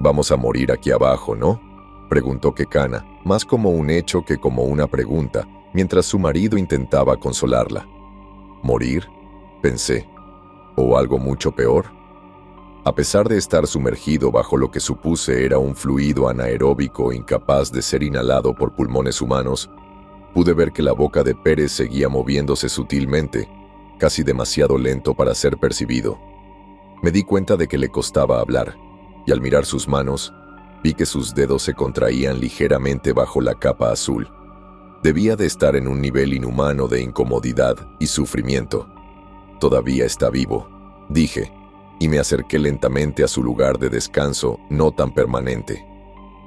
Vamos a morir aquí abajo, ¿no?, preguntó Kekana, más como un hecho que como una pregunta, mientras su marido intentaba consolarla. ¿Morir?, pensé. ¿O algo mucho peor? A pesar de estar sumergido bajo lo que supuse era un fluido anaeróbico incapaz de ser inhalado por pulmones humanos, pude ver que la boca de Pérez seguía moviéndose sutilmente, casi demasiado lento para ser percibido. Me di cuenta de que le costaba hablar, y al mirar sus manos, vi que sus dedos se contraían ligeramente bajo la capa azul. Debía de estar en un nivel inhumano de incomodidad y sufrimiento. Todavía está vivo, dije, y me acerqué lentamente a su lugar de descanso no tan permanente.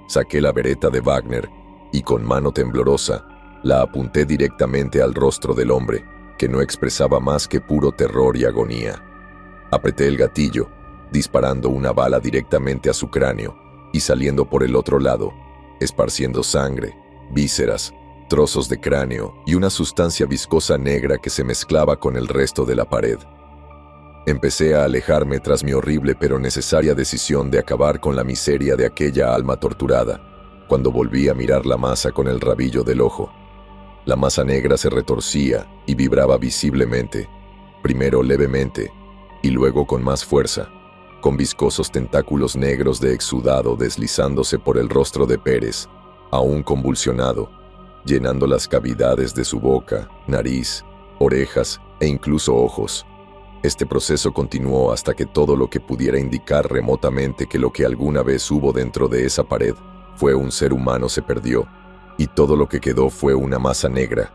Saqué la bereta de Wagner y con mano temblorosa la apunté directamente al rostro del hombre, que no expresaba más que puro terror y agonía. Apreté el gatillo, disparando una bala directamente a su cráneo y saliendo por el otro lado, esparciendo sangre, vísceras, trozos de cráneo y una sustancia viscosa negra que se mezclaba con el resto de la pared. Empecé a alejarme tras mi horrible pero necesaria decisión de acabar con la miseria de aquella alma torturada, cuando volví a mirar la masa con el rabillo del ojo. La masa negra se retorcía y vibraba visiblemente, primero levemente y luego con más fuerza, con viscosos tentáculos negros de exudado deslizándose por el rostro de Pérez, aún convulsionado, llenando las cavidades de su boca, nariz, orejas e incluso ojos. Este proceso continuó hasta que todo lo que pudiera indicar remotamente que lo que alguna vez hubo dentro de esa pared fue un ser humano se perdió, y todo lo que quedó fue una masa negra,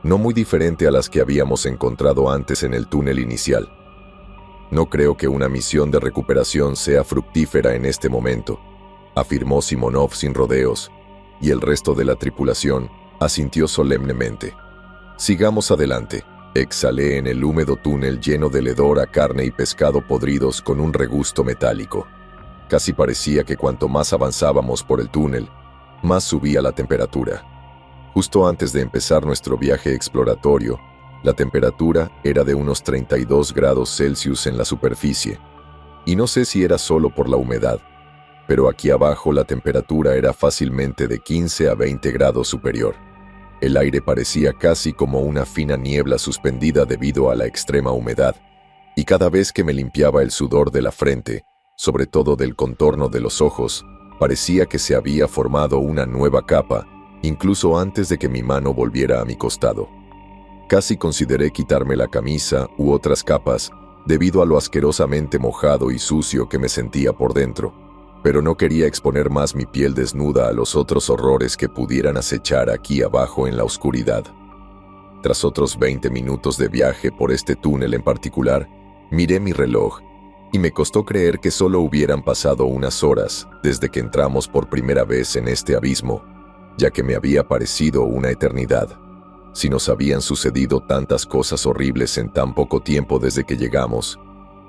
no muy diferente a las que habíamos encontrado antes en el túnel inicial. No creo que una misión de recuperación sea fructífera en este momento, afirmó Simonov sin rodeos, y el resto de la tripulación asintió solemnemente. Sigamos adelante. Exhalé en el húmedo túnel lleno del hedor a carne y pescado podridos con un regusto metálico. Casi parecía que cuanto más avanzábamos por el túnel, más subía la temperatura. Justo antes de empezar nuestro viaje exploratorio, la temperatura era de unos 32 grados Celsius en la superficie, y no sé si era solo por la humedad, pero aquí abajo la temperatura era fácilmente de 15 a 20 grados superior. El aire parecía casi como una fina niebla suspendida debido a la extrema humedad, y cada vez que me limpiaba el sudor de la frente, sobre todo del contorno de los ojos, parecía que se había formado una nueva capa, incluso antes de que mi mano volviera a mi costado. Casi consideré quitarme la camisa u otras capas debido a lo asquerosamente mojado y sucio que me sentía por dentro, pero no quería exponer más mi piel desnuda a los otros horrores que pudieran acechar aquí abajo en la oscuridad. Tras otros 20 minutos de viaje por este túnel en particular, miré mi reloj y me costó creer que solo hubieran pasado unas horas desde que entramos por primera vez en este abismo, ya que me había parecido una eternidad. Si nos habían sucedido tantas cosas horribles en tan poco tiempo desde que llegamos,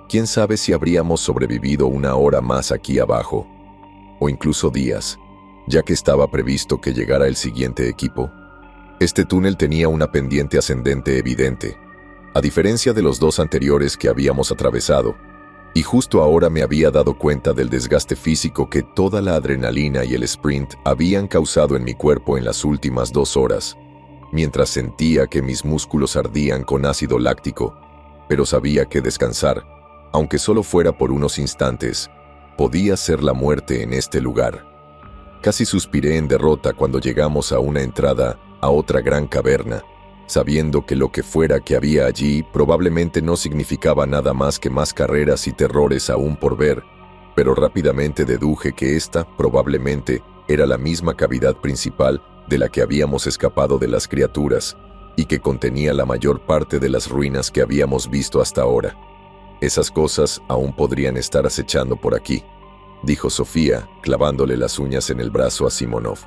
quién sabe si habríamos sobrevivido una hora más aquí abajo, o incluso días, ya que estaba previsto que llegara el siguiente equipo. Este túnel tenía una pendiente ascendente evidente, a diferencia de los dos anteriores que habíamos atravesado, y justo ahora me había dado cuenta del desgaste físico que toda la adrenalina y el sprint habían causado en mi cuerpo en las últimas 2 horas, mientras sentía que mis músculos ardían con ácido láctico, pero sabía que descansar, aunque solo fuera por unos instantes, podía ser la muerte en este lugar. Casi suspiré en derrota cuando llegamos a una entrada a otra gran caverna, sabiendo que lo que fuera que había allí probablemente no significaba nada más que más carreras y terrores aún por ver, pero rápidamente deduje que esta probablemente era la misma cavidad principal de la que habíamos escapado de las criaturas y que contenía la mayor parte de las ruinas que habíamos visto hasta ahora. Esas cosas aún podrían estar acechando por aquí, dijo Sofía, clavándole las uñas en el brazo a Simonov.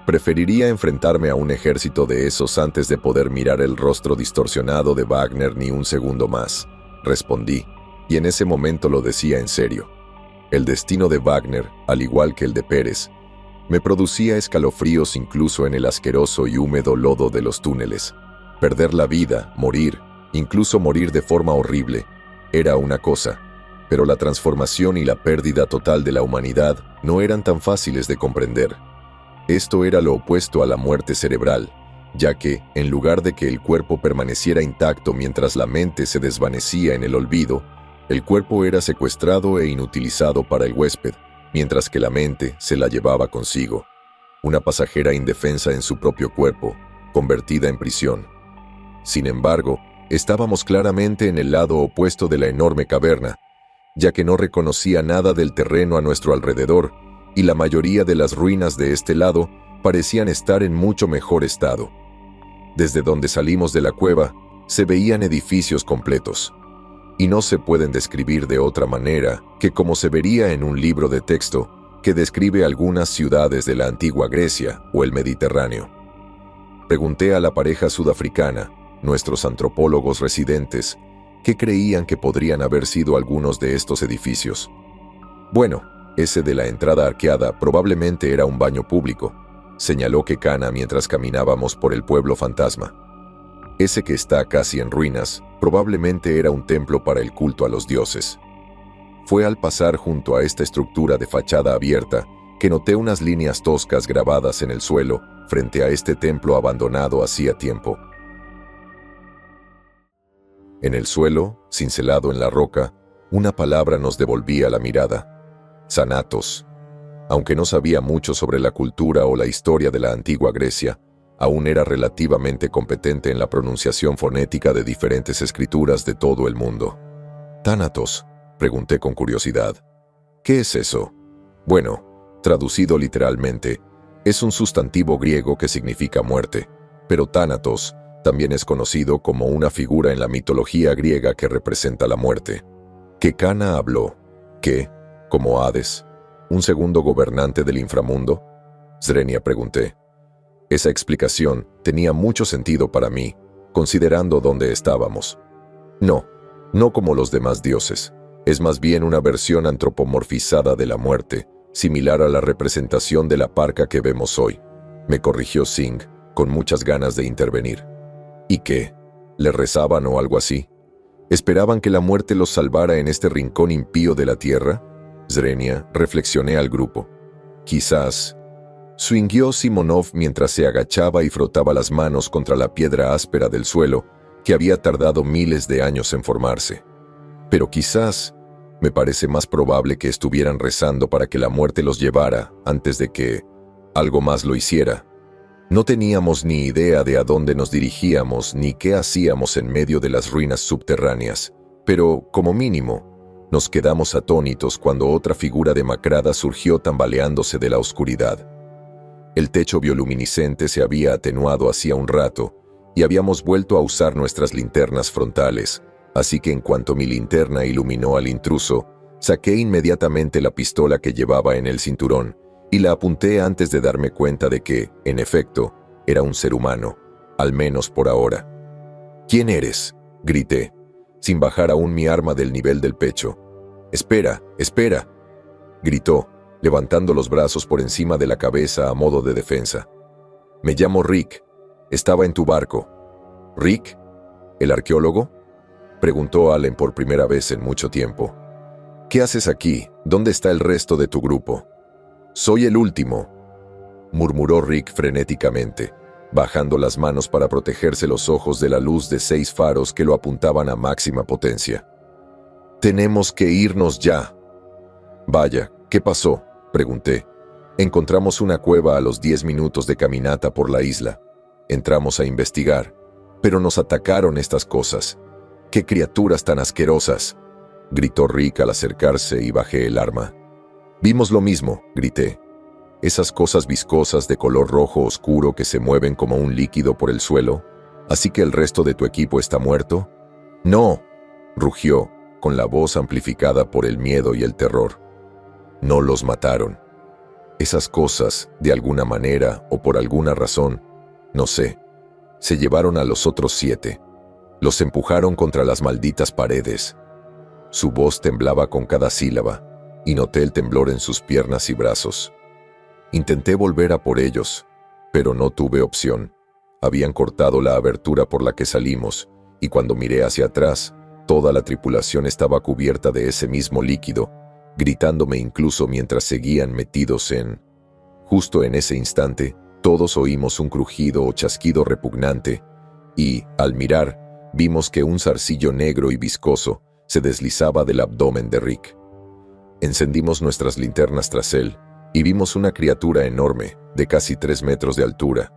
Preferiría enfrentarme a un ejército de esos antes de poder mirar el rostro distorsionado de Wagner ni un segundo más, respondí, y en ese momento lo decía en serio. El destino de Wagner, al igual que el de Pérez, me producía escalofríos incluso en el asqueroso y húmedo lodo de los túneles. Perder la vida, morir, incluso morir de forma horrible, era una cosa, pero la transformación y la pérdida total de la humanidad no eran tan fáciles de comprender. Esto era lo opuesto a la muerte cerebral, ya que, en lugar de que el cuerpo permaneciera intacto mientras la mente se desvanecía en el olvido, el cuerpo era secuestrado e inutilizado para el huésped, mientras que la mente se la llevaba consigo, una pasajera indefensa en su propio cuerpo, convertida en prisión. Sin embargo, estábamos claramente en el lado opuesto de la enorme caverna, ya que no reconocía nada del terreno a nuestro alrededor, y la mayoría de las ruinas de este lado parecían estar en mucho mejor estado. Desde donde salimos de la cueva, se veían edificios completos, y no se pueden describir de otra manera que como se vería en un libro de texto que describe algunas ciudades de la antigua Grecia o el Mediterráneo. Pregunté a la pareja sudafricana, nuestros antropólogos residentes, qué creían que podrían haber sido algunos de estos edificios. Bueno, ese de la entrada arqueada probablemente era un baño público, señaló Kekana mientras caminábamos por el pueblo fantasma. Ese que está casi en ruinas probablemente era un templo para el culto a los dioses. Fue al pasar junto a esta estructura de fachada abierta que noté unas líneas toscas grabadas en el suelo frente a este templo abandonado hacía tiempo. En el suelo, cincelado en la roca, una palabra nos devolvía la mirada: Thanatos. Aunque no sabía mucho sobre la cultura o la historia de la antigua Grecia, aún era relativamente competente en la pronunciación fonética de diferentes escrituras de todo el mundo. «Thanatos», pregunté con curiosidad. «¿Qué es eso?» Bueno, traducido literalmente, es un sustantivo griego que significa muerte, pero Thanatos también es conocido como una figura en la mitología griega que representa la muerte. Kekana habló. ¿Qué? ¿Como Hades? ¿Un segundo gobernante del inframundo? Zrenia pregunté. Esa explicación tenía mucho sentido para mí, considerando dónde estábamos. No como los demás dioses. Es más bien una versión antropomorfizada de la muerte, similar a la representación de la parca que vemos hoy. Me corrigió Singh, con muchas ganas de intervenir. ¿Y qué? ¿Le rezaban o algo así? ¿Esperaban que la muerte los salvara en este rincón impío de la tierra? Zrenia, reflexioné al grupo. Quizás. Swinguió Simonov mientras se agachaba y frotaba las manos contra la piedra áspera del suelo que había tardado miles de años en formarse. Pero quizás me parece más probable que estuvieran rezando para que la muerte los llevara antes de que algo más lo hiciera. No teníamos ni idea de a dónde nos dirigíamos ni qué hacíamos en medio de las ruinas subterráneas, pero, como mínimo, nos quedamos atónitos cuando otra figura demacrada surgió tambaleándose de la oscuridad. El techo bioluminiscente se había atenuado hacía un rato y habíamos vuelto a usar nuestras linternas frontales, así que en cuanto mi linterna iluminó al intruso, saqué inmediatamente la pistola que llevaba en el cinturón y la apunté antes de darme cuenta de que, en efecto, era un ser humano, al menos por ahora. «¿Quién eres?», grité, sin bajar aún mi arma del nivel del pecho. «¡Espera, espera!», gritó, levantando los brazos por encima de la cabeza a modo de defensa. «Me llamo Rick. Estaba en tu barco». «¿Rick? ¿El arqueólogo?», preguntó Allen por primera vez en mucho tiempo. «¿Qué haces aquí? ¿Dónde está el resto de tu grupo?». «Soy el último», murmuró Rick frenéticamente, bajando las manos para protegerse los ojos de la luz de 6 faros que lo apuntaban a máxima potencia. «Tenemos que irnos ya». «Vaya, ¿qué pasó?», pregunté. «Encontramos una cueva a los 10 minutos de caminata por la isla. Entramos a investigar, pero nos atacaron estas cosas. ¡Qué criaturas tan asquerosas!», gritó Rick al acercarse y bajé el arma. «Vimos lo mismo», grité. «Esas cosas viscosas de color rojo oscuro que se mueven como un líquido por el suelo. ¿Así que el resto de tu equipo está muerto?». «No», rugió, con la voz amplificada por el miedo y el terror. «No los mataron. Esas cosas, de alguna manera o por alguna razón, no sé, se llevaron a los otros 7. Los empujaron contra las malditas paredes». Su voz temblaba con cada sílaba, y noté el temblor en sus piernas y brazos. Intenté volver a por ellos, pero no tuve opción. Habían cortado la abertura por la que salimos, y cuando miré hacia atrás, Toda la tripulación estaba cubierta de ese mismo líquido, gritándome incluso mientras seguían metidos en... Justo en ese instante, todos oímos un crujido o chasquido repugnante y, al mirar, vimos que un zarcillo negro y viscoso se deslizaba del abdomen de Rick. Encendimos nuestras linternas tras él y vimos una criatura enorme, de casi 3 metros de altura,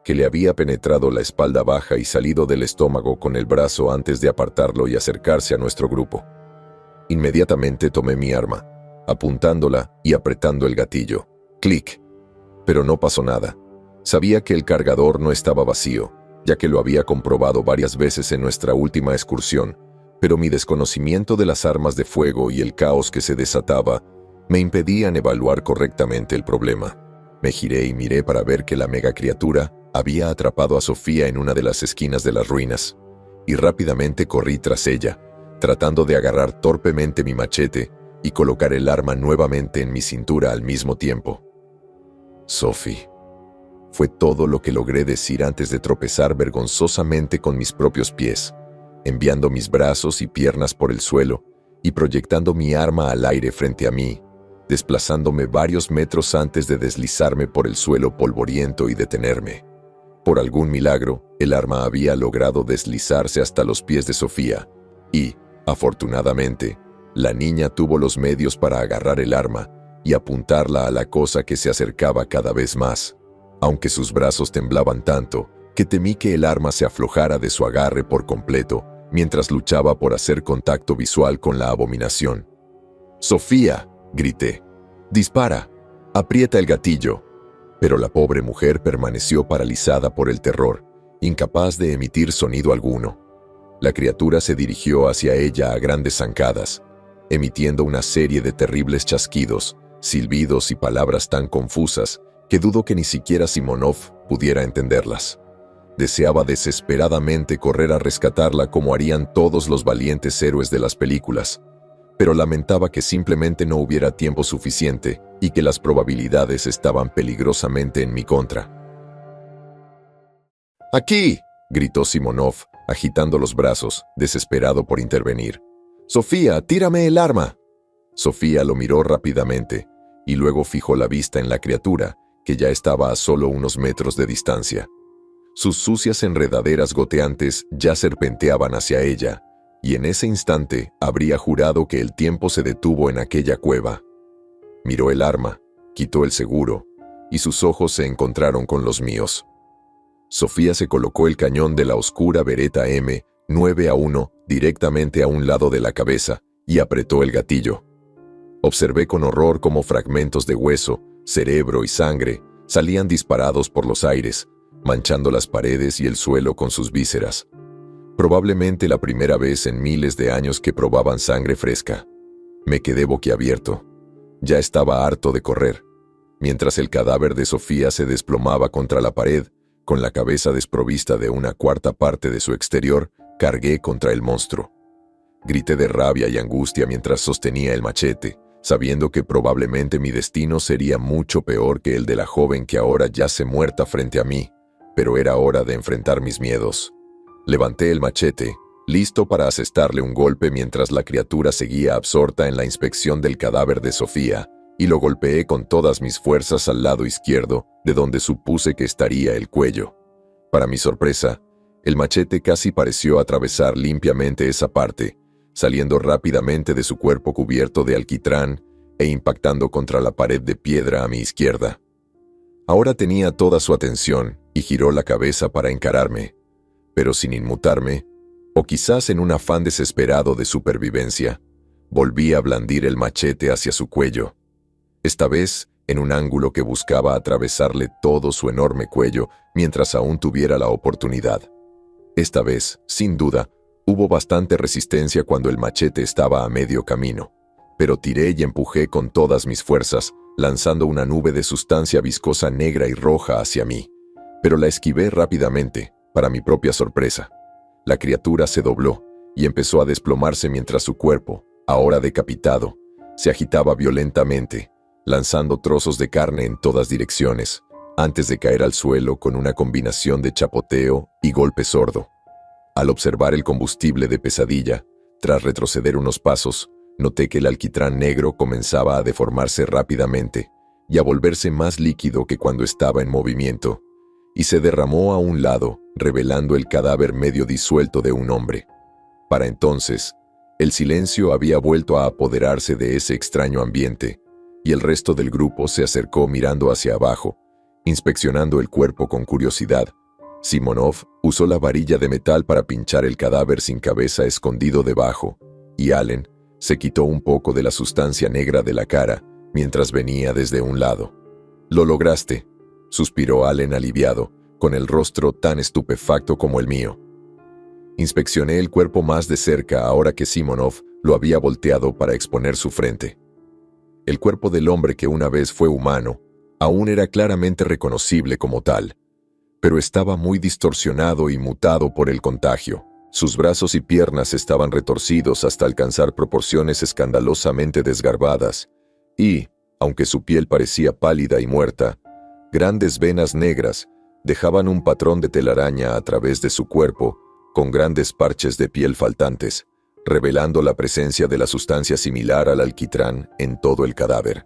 que le había penetrado la espalda baja y salido del estómago con el brazo antes de apartarlo y acercarse a nuestro grupo. Inmediatamente tomé mi arma, apuntándola y apretando el gatillo. ¡Clic! Pero no pasó nada. Sabía que el cargador no estaba vacío, ya que lo había comprobado varias veces en nuestra última excursión, pero mi desconocimiento de las armas de fuego y el caos que se desataba me impedían evaluar correctamente el problema. Me giré y miré para ver que la mega criatura había atrapado a Sofía en una de las esquinas de las ruinas, y rápidamente corrí tras ella, tratando de agarrar torpemente mi machete y colocar el arma nuevamente en mi cintura al mismo tiempo. Sophie. Fue todo lo que logré decir antes de tropezar vergonzosamente con mis propios pies, enviando mis brazos y piernas por el suelo y proyectando mi arma al aire frente a mí, desplazándome varios metros antes de deslizarme por el suelo polvoriento y detenerme. Por algún milagro, el arma había logrado deslizarse hasta los pies de Sofía y, afortunadamente, la niña tuvo los medios para agarrar el arma y apuntarla a la cosa que se acercaba cada vez más, aunque sus brazos temblaban tanto que temí que el arma se aflojara de su agarre por completo mientras luchaba por hacer contacto visual con la abominación. «¡Sofía!», grité. «¡Dispara! ¡Aprieta el gatillo!». Pero la pobre mujer permaneció paralizada por el terror, incapaz de emitir sonido alguno. La criatura se dirigió hacia ella a grandes zancadas, emitiendo una serie de terribles chasquidos, silbidos y palabras tan confusas que dudo que ni siquiera Simonov pudiera entenderlas. Deseaba desesperadamente correr a rescatarla como harían todos los valientes héroes de las películas, pero lamentaba que simplemente no hubiera tiempo suficiente y que las probabilidades estaban peligrosamente en mi contra. «¡Aquí!», gritó Simonov, agitando los brazos, desesperado por intervenir. «¡Sofía, tírame el arma!». Sofía lo miró rápidamente y luego fijó la vista en la criatura, que ya estaba a solo unos metros de distancia. Sus sucias enredaderas goteantes ya serpenteaban hacia ella, y en ese instante habría jurado que el tiempo se detuvo en aquella cueva. Miró el arma, quitó el seguro, y sus ojos se encontraron con los míos. Sofía se colocó el cañón de la oscura Beretta M9A1 directamente a un lado de la cabeza y apretó el gatillo. Observé con horror cómo fragmentos de hueso, cerebro y sangre salían disparados por los aires, manchando las paredes y el suelo con sus vísceras. Probablemente la primera vez en miles de años que probaban sangre fresca. Me quedé boquiabierto. Ya estaba harto de correr. Mientras el cadáver de Sofía se desplomaba contra la pared, con la cabeza desprovista de una cuarta parte de su exterior, cargué contra el monstruo. Grité de rabia y angustia mientras sostenía el machete, sabiendo que probablemente mi destino sería mucho peor que el de la joven que ahora yace muerta frente a mí, pero era hora de enfrentar mis miedos. Levanté el machete, listo para asestarle un golpe mientras la criatura seguía absorta en la inspección del cadáver de Sofía, y lo golpeé con todas mis fuerzas al lado izquierdo, de donde supuse que estaría el cuello. Para mi sorpresa, el machete casi pareció atravesar limpiamente esa parte, saliendo rápidamente de su cuerpo cubierto de alquitrán e impactando contra la pared de piedra a mi izquierda. Ahora tenía toda su atención y giró la cabeza para encararme, pero sin inmutarme, o quizás en un afán desesperado de supervivencia, volví a blandir el machete hacia su cuello. Esta vez en un ángulo que buscaba atravesarle todo su enorme cuello mientras aún tuviera la oportunidad. Esta vez, sin duda, hubo bastante resistencia cuando el machete estaba a medio camino, pero tiré y empujé con todas mis fuerzas, lanzando una nube de sustancia viscosa negra y roja hacia mí. Pero la esquivé rápidamente, para mi propia sorpresa. La criatura se dobló y empezó a desplomarse mientras su cuerpo, ahora decapitado, se agitaba violentamente, lanzando trozos de carne en todas direcciones, antes de caer al suelo con una combinación de chapoteo y golpe sordo. Al observar el combustible de pesadilla, Tras retroceder unos pasos, noté que el alquitrán negro comenzaba a deformarse rápidamente y a volverse más líquido que cuando estaba en movimiento, y se derramó a un lado, revelando el cadáver medio disuelto de un hombre. Para entonces, el silencio había vuelto a apoderarse de ese extraño ambiente, y el resto del grupo se acercó mirando hacia abajo, inspeccionando el cuerpo con curiosidad. Simonov usó la varilla de metal para pinchar el cadáver sin cabeza escondido debajo, y Allen se quitó un poco de la sustancia negra de la cara mientras venía desde un lado. «Lo lograste», suspiró Allen aliviado, con el rostro tan estupefacto como el mío. Inspeccioné el cuerpo más de cerca ahora que Simonov lo había volteado para exponer su frente. El cuerpo del hombre que una vez fue humano aún era claramente reconocible como tal, pero estaba muy distorsionado y mutado por el contagio. Sus brazos y piernas estaban retorcidos hasta alcanzar proporciones escandalosamente desgarbadas, y, aunque su piel parecía pálida y muerta, grandes venas negras dejaban un patrón de telaraña a través de su cuerpo, con grandes parches de piel faltantes, revelando la presencia de la sustancia similar al alquitrán en todo el cadáver.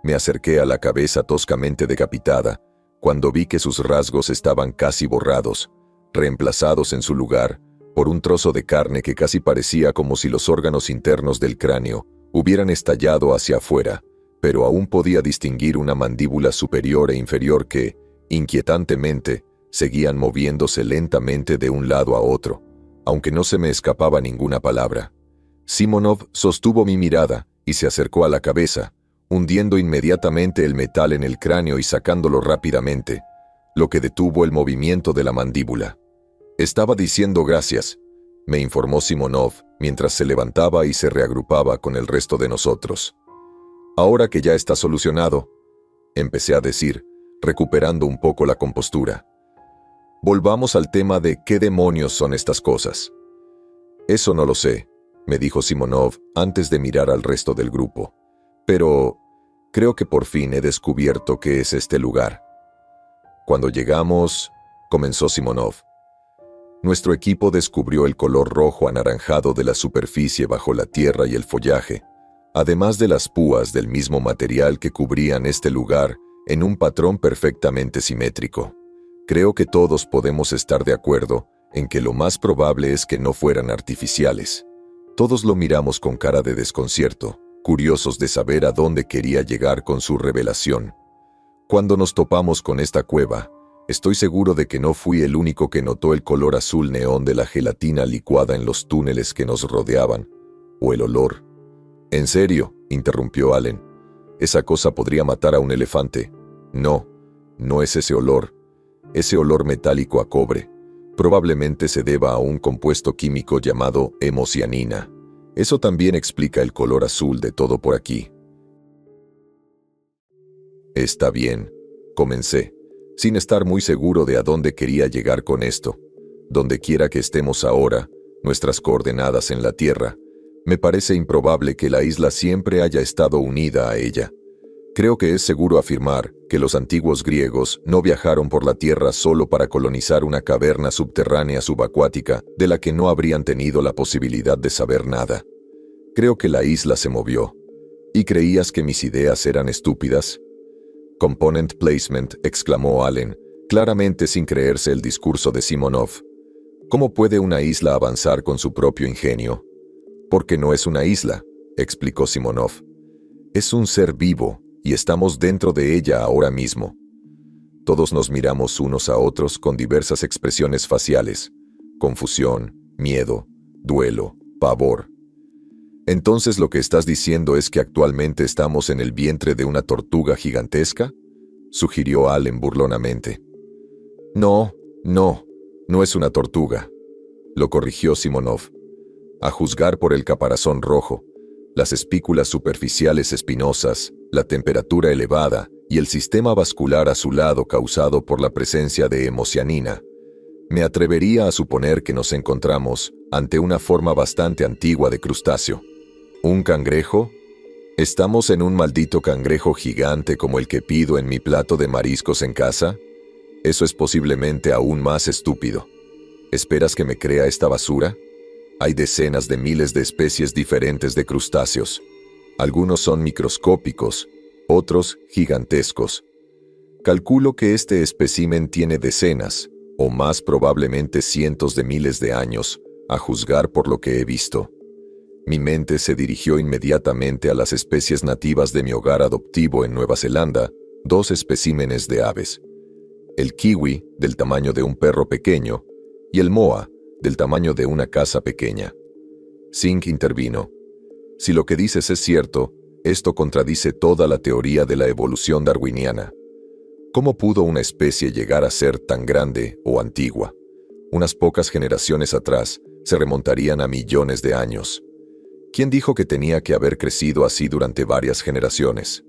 Me acerqué a la cabeza toscamente decapitada, cuando vi que sus rasgos estaban casi borrados, reemplazados en su lugar por un trozo de carne que casi parecía como si los órganos internos del cráneo hubieran estallado hacia afuera, pero aún podía distinguir una mandíbula superior e inferior que, inquietantemente, seguían moviéndose lentamente de un lado a otro, aunque no se me escapaba ninguna palabra. Simonov sostuvo mi mirada y se acercó a la cabeza, hundiendo inmediatamente el metal en el cráneo y sacándolo rápidamente, lo que detuvo el movimiento de la mandíbula. «Estaba diciendo gracias», me informó Simonov mientras se levantaba y se reagrupaba con el resto de nosotros. «Ahora que ya está solucionado», empecé a decir, recuperando un poco la compostura. «Volvamos al tema de qué demonios son estas cosas». «Eso no lo sé», me dijo Simonov antes de mirar al resto del grupo. «Pero creo que por fin he descubierto qué es este lugar». «Cuando llegamos», comenzó Simonov, «nuestro equipo descubrió el color rojo anaranjado de la superficie bajo la tierra y el follaje, además de las púas del mismo material que cubrían este lugar en un patrón perfectamente simétrico. Creo que todos podemos estar de acuerdo en que lo más probable es que no fueran artificiales». Todos lo miramos con cara de desconcierto, curiosos de saber a dónde quería llegar con su revelación. Cuando nos topamos con esta cueva, estoy seguro de que no fui el único que notó el color azul neón de la gelatina licuada en los túneles que nos rodeaban, o el olor. «¿En serio?», interrumpió Allen. «Esa cosa podría matar a un elefante». «No, no es ese olor metálico a cobre. Probablemente se deba a un compuesto químico llamado hemocianina. Eso también explica el color azul de todo por aquí». «Está bien», comencé, sin estar muy seguro de a dónde quería llegar con esto. «Donde quiera que estemos ahora, nuestras coordenadas en la Tierra, me parece improbable que la isla siempre haya estado unida a ella. Creo que es seguro afirmar que los antiguos griegos no viajaron por la tierra solo para colonizar una caverna subterránea subacuática de la que no habrían tenido la posibilidad de saber nada. Creo que la isla se movió. ¿Y creías que mis ideas eran estúpidas?» «Component placement», exclamó Allen, claramente sin creerse el discurso de Simonov. «¿Cómo puede una isla avanzar con su propio ingenio?» «Porque no es una isla», explicó Simonov. «Es un ser vivo, y estamos dentro de ella ahora mismo». Todos nos miramos unos a otros con diversas expresiones faciales: confusión, miedo, duelo, pavor. «¿Entonces lo que estás diciendo es que actualmente estamos en el vientre de una tortuga gigantesca?», sugirió Allen burlonamente. «No es una tortuga», lo corrigió Simonov. «A juzgar por el caparazón rojo, las espículas superficiales espinosas, la temperatura elevada y el sistema vascular azulado causado por la presencia de hemocianina, me atrevería a suponer que nos encontramos ante una forma bastante antigua de crustáceo. ¿Un cangrejo? ¿Estamos en un maldito cangrejo gigante como el que pido en mi plato de mariscos en casa? Eso es posiblemente aún más estúpido. ¿Esperas que me crea esta basura? Hay decenas de miles de especies diferentes de crustáceos. Algunos son microscópicos, otros gigantescos. Calculo que este espécimen tiene decenas, o más probablemente cientos de miles de años, a juzgar por lo que he visto. Mi mente se dirigió inmediatamente a las especies nativas de mi hogar adoptivo en Nueva Zelanda, 2 especímenes de aves. El kiwi, del tamaño de un perro pequeño, y el moa, del tamaño de una casa pequeña. Singh intervino. Si lo que dices es cierto, esto contradice toda la teoría de la evolución darwiniana. ¿Cómo pudo una especie llegar a ser tan grande o antigua? Unas pocas generaciones atrás se remontarían a millones de años. ¿Quién dijo que tenía que haber crecido así durante varias generaciones?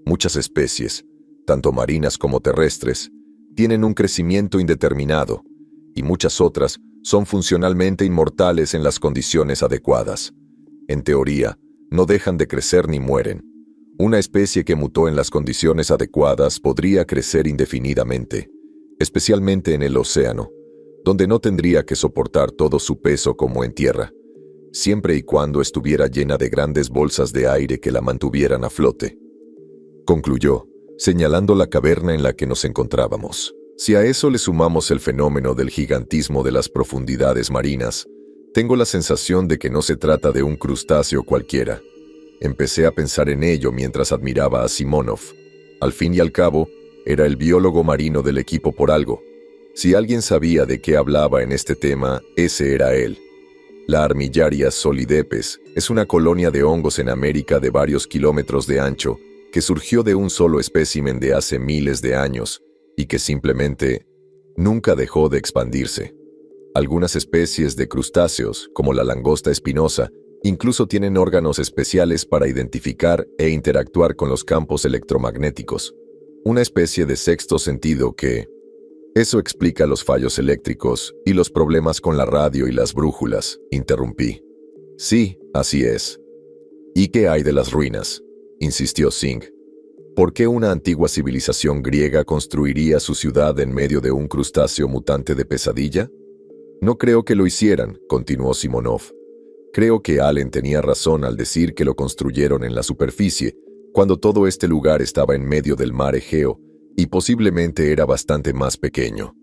Muchas especies, tanto marinas como terrestres, tienen un crecimiento indeterminado, y muchas otras son funcionalmente inmortales en las condiciones adecuadas. En teoría, no dejan de crecer ni mueren. Una especie que mutó en las condiciones adecuadas podría crecer indefinidamente, especialmente en el océano, donde no tendría que soportar todo su peso como en tierra, siempre y cuando estuviera llena de grandes bolsas de aire que la mantuvieran a flote. Concluyó, señalando la caverna en la que nos encontrábamos. Si a eso le sumamos el fenómeno del gigantismo de las profundidades marinas, tengo la sensación de que no se trata de un crustáceo cualquiera. Empecé a pensar en ello mientras admiraba a Simonov. Al fin y al cabo, era el biólogo marino del equipo por algo. Si alguien sabía de qué hablaba en este tema, ese era él. La Armillaria solidepes es una colonia de hongos en América de varios kilómetros de ancho que surgió de un solo espécimen de hace miles de años y que simplemente nunca dejó de expandirse. Algunas especies de crustáceos, como la langosta espinosa, incluso tienen órganos especiales para identificar e interactuar con los campos electromagnéticos. Una especie de sexto sentido que... Eso explica los fallos eléctricos y los problemas con la radio y las brújulas, interrumpí. Sí, así es. ¿Y qué hay de las ruinas?, insistió Singh. ¿Por qué una antigua civilización griega construiría su ciudad en medio de un crustáceo mutante de pesadilla? No creo que lo hicieran, continuó Simonov. Creo que Allen tenía razón al decir que lo construyeron en la superficie, cuando todo este lugar estaba en medio del mar Egeo y posiblemente era bastante más pequeño.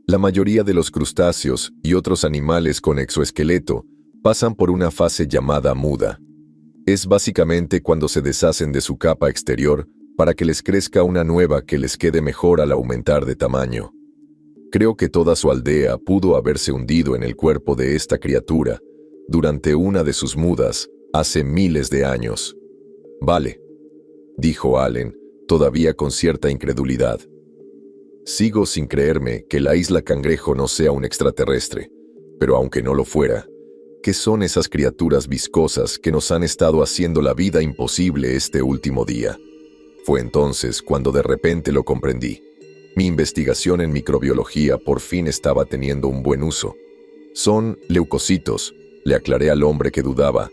La mayoría de los crustáceos y otros animales con exoesqueleto pasan por una fase llamada muda. Es básicamente cuando se deshacen de su capa exterior para que les crezca una nueva que les quede mejor al aumentar de tamaño. Creo que toda su aldea pudo haberse hundido en el cuerpo de esta criatura durante una de sus mudas hace miles de años. Vale, dijo Allen, todavía con cierta incredulidad. Sigo sin creerme que la isla Cangrejo no sea un extraterrestre, pero aunque no lo fuera, ¿qué son esas criaturas viscosas que nos han estado haciendo la vida imposible este último día? Fue entonces cuando de repente lo comprendí. Mi investigación en microbiología por fin estaba teniendo un buen uso. Son leucocitos, le aclaré al hombre que dudaba,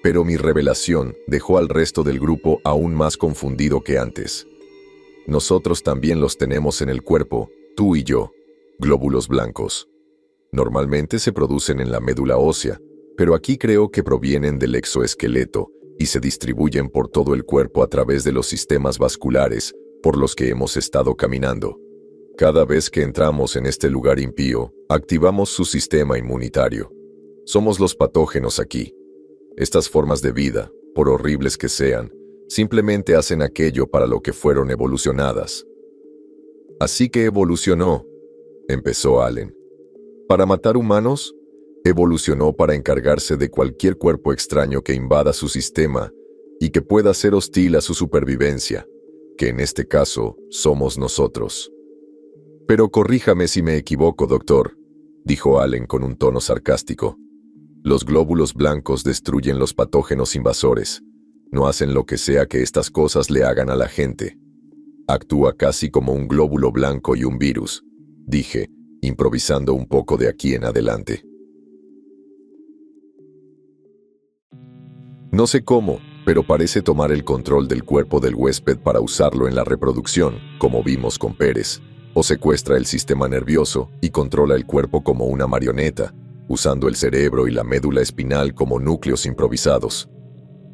pero mi revelación dejó al resto del grupo aún más confundido que antes. Nosotros también los tenemos en el cuerpo, tú y yo, glóbulos blancos. Normalmente se producen en la médula ósea, pero aquí creo que provienen del exoesqueleto y se distribuyen por todo el cuerpo a través de los sistemas vasculares por los que hemos estado caminando. Cada vez que entramos en este lugar impío, activamos su sistema inmunitario. Somos los patógenos aquí. Estas formas de vida, por horribles que sean, simplemente hacen aquello para lo que fueron evolucionadas. Así que evolucionó, empezó Allen. ¿Para matar humanos? Evolucionó para encargarse de cualquier cuerpo extraño que invada su sistema y que pueda ser hostil a su supervivencia, que en este caso somos nosotros. Pero corríjame si me equivoco, doctor, dijo Allen con un tono sarcástico. Los glóbulos blancos destruyen los patógenos invasores. No hacen lo que sea que estas cosas le hagan a la gente. Actúa casi como un glóbulo blanco y un virus, dije, improvisando un poco de aquí en adelante. No sé cómo, pero parece tomar el control del cuerpo del huésped para usarlo en la reproducción, como vimos con Pérez, o secuestra el sistema nervioso y controla el cuerpo como una marioneta, usando el cerebro y la médula espinal como núcleos improvisados.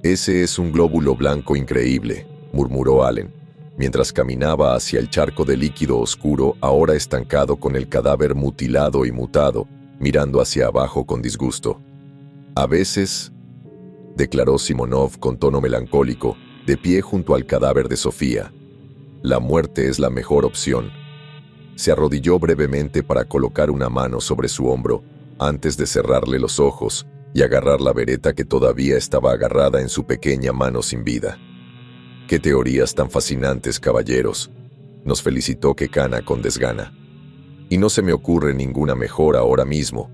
«Ese es un glóbulo blanco increíble», murmuró Allen, mientras caminaba hacia el charco de líquido oscuro ahora estancado con el cadáver mutilado y mutado, mirando hacia abajo con disgusto. «A veces», declaró Simonov con tono melancólico, de pie junto al cadáver de Sofía, «la muerte es la mejor opción». Se arrodilló brevemente para colocar una mano sobre su hombro, antes de cerrarle los ojos y agarrar la vereta que todavía estaba agarrada en su pequeña mano sin vida. «Qué teorías tan fascinantes, caballeros», nos felicitó Kekana con desgana. «Y no se me ocurre ninguna mejor ahora mismo,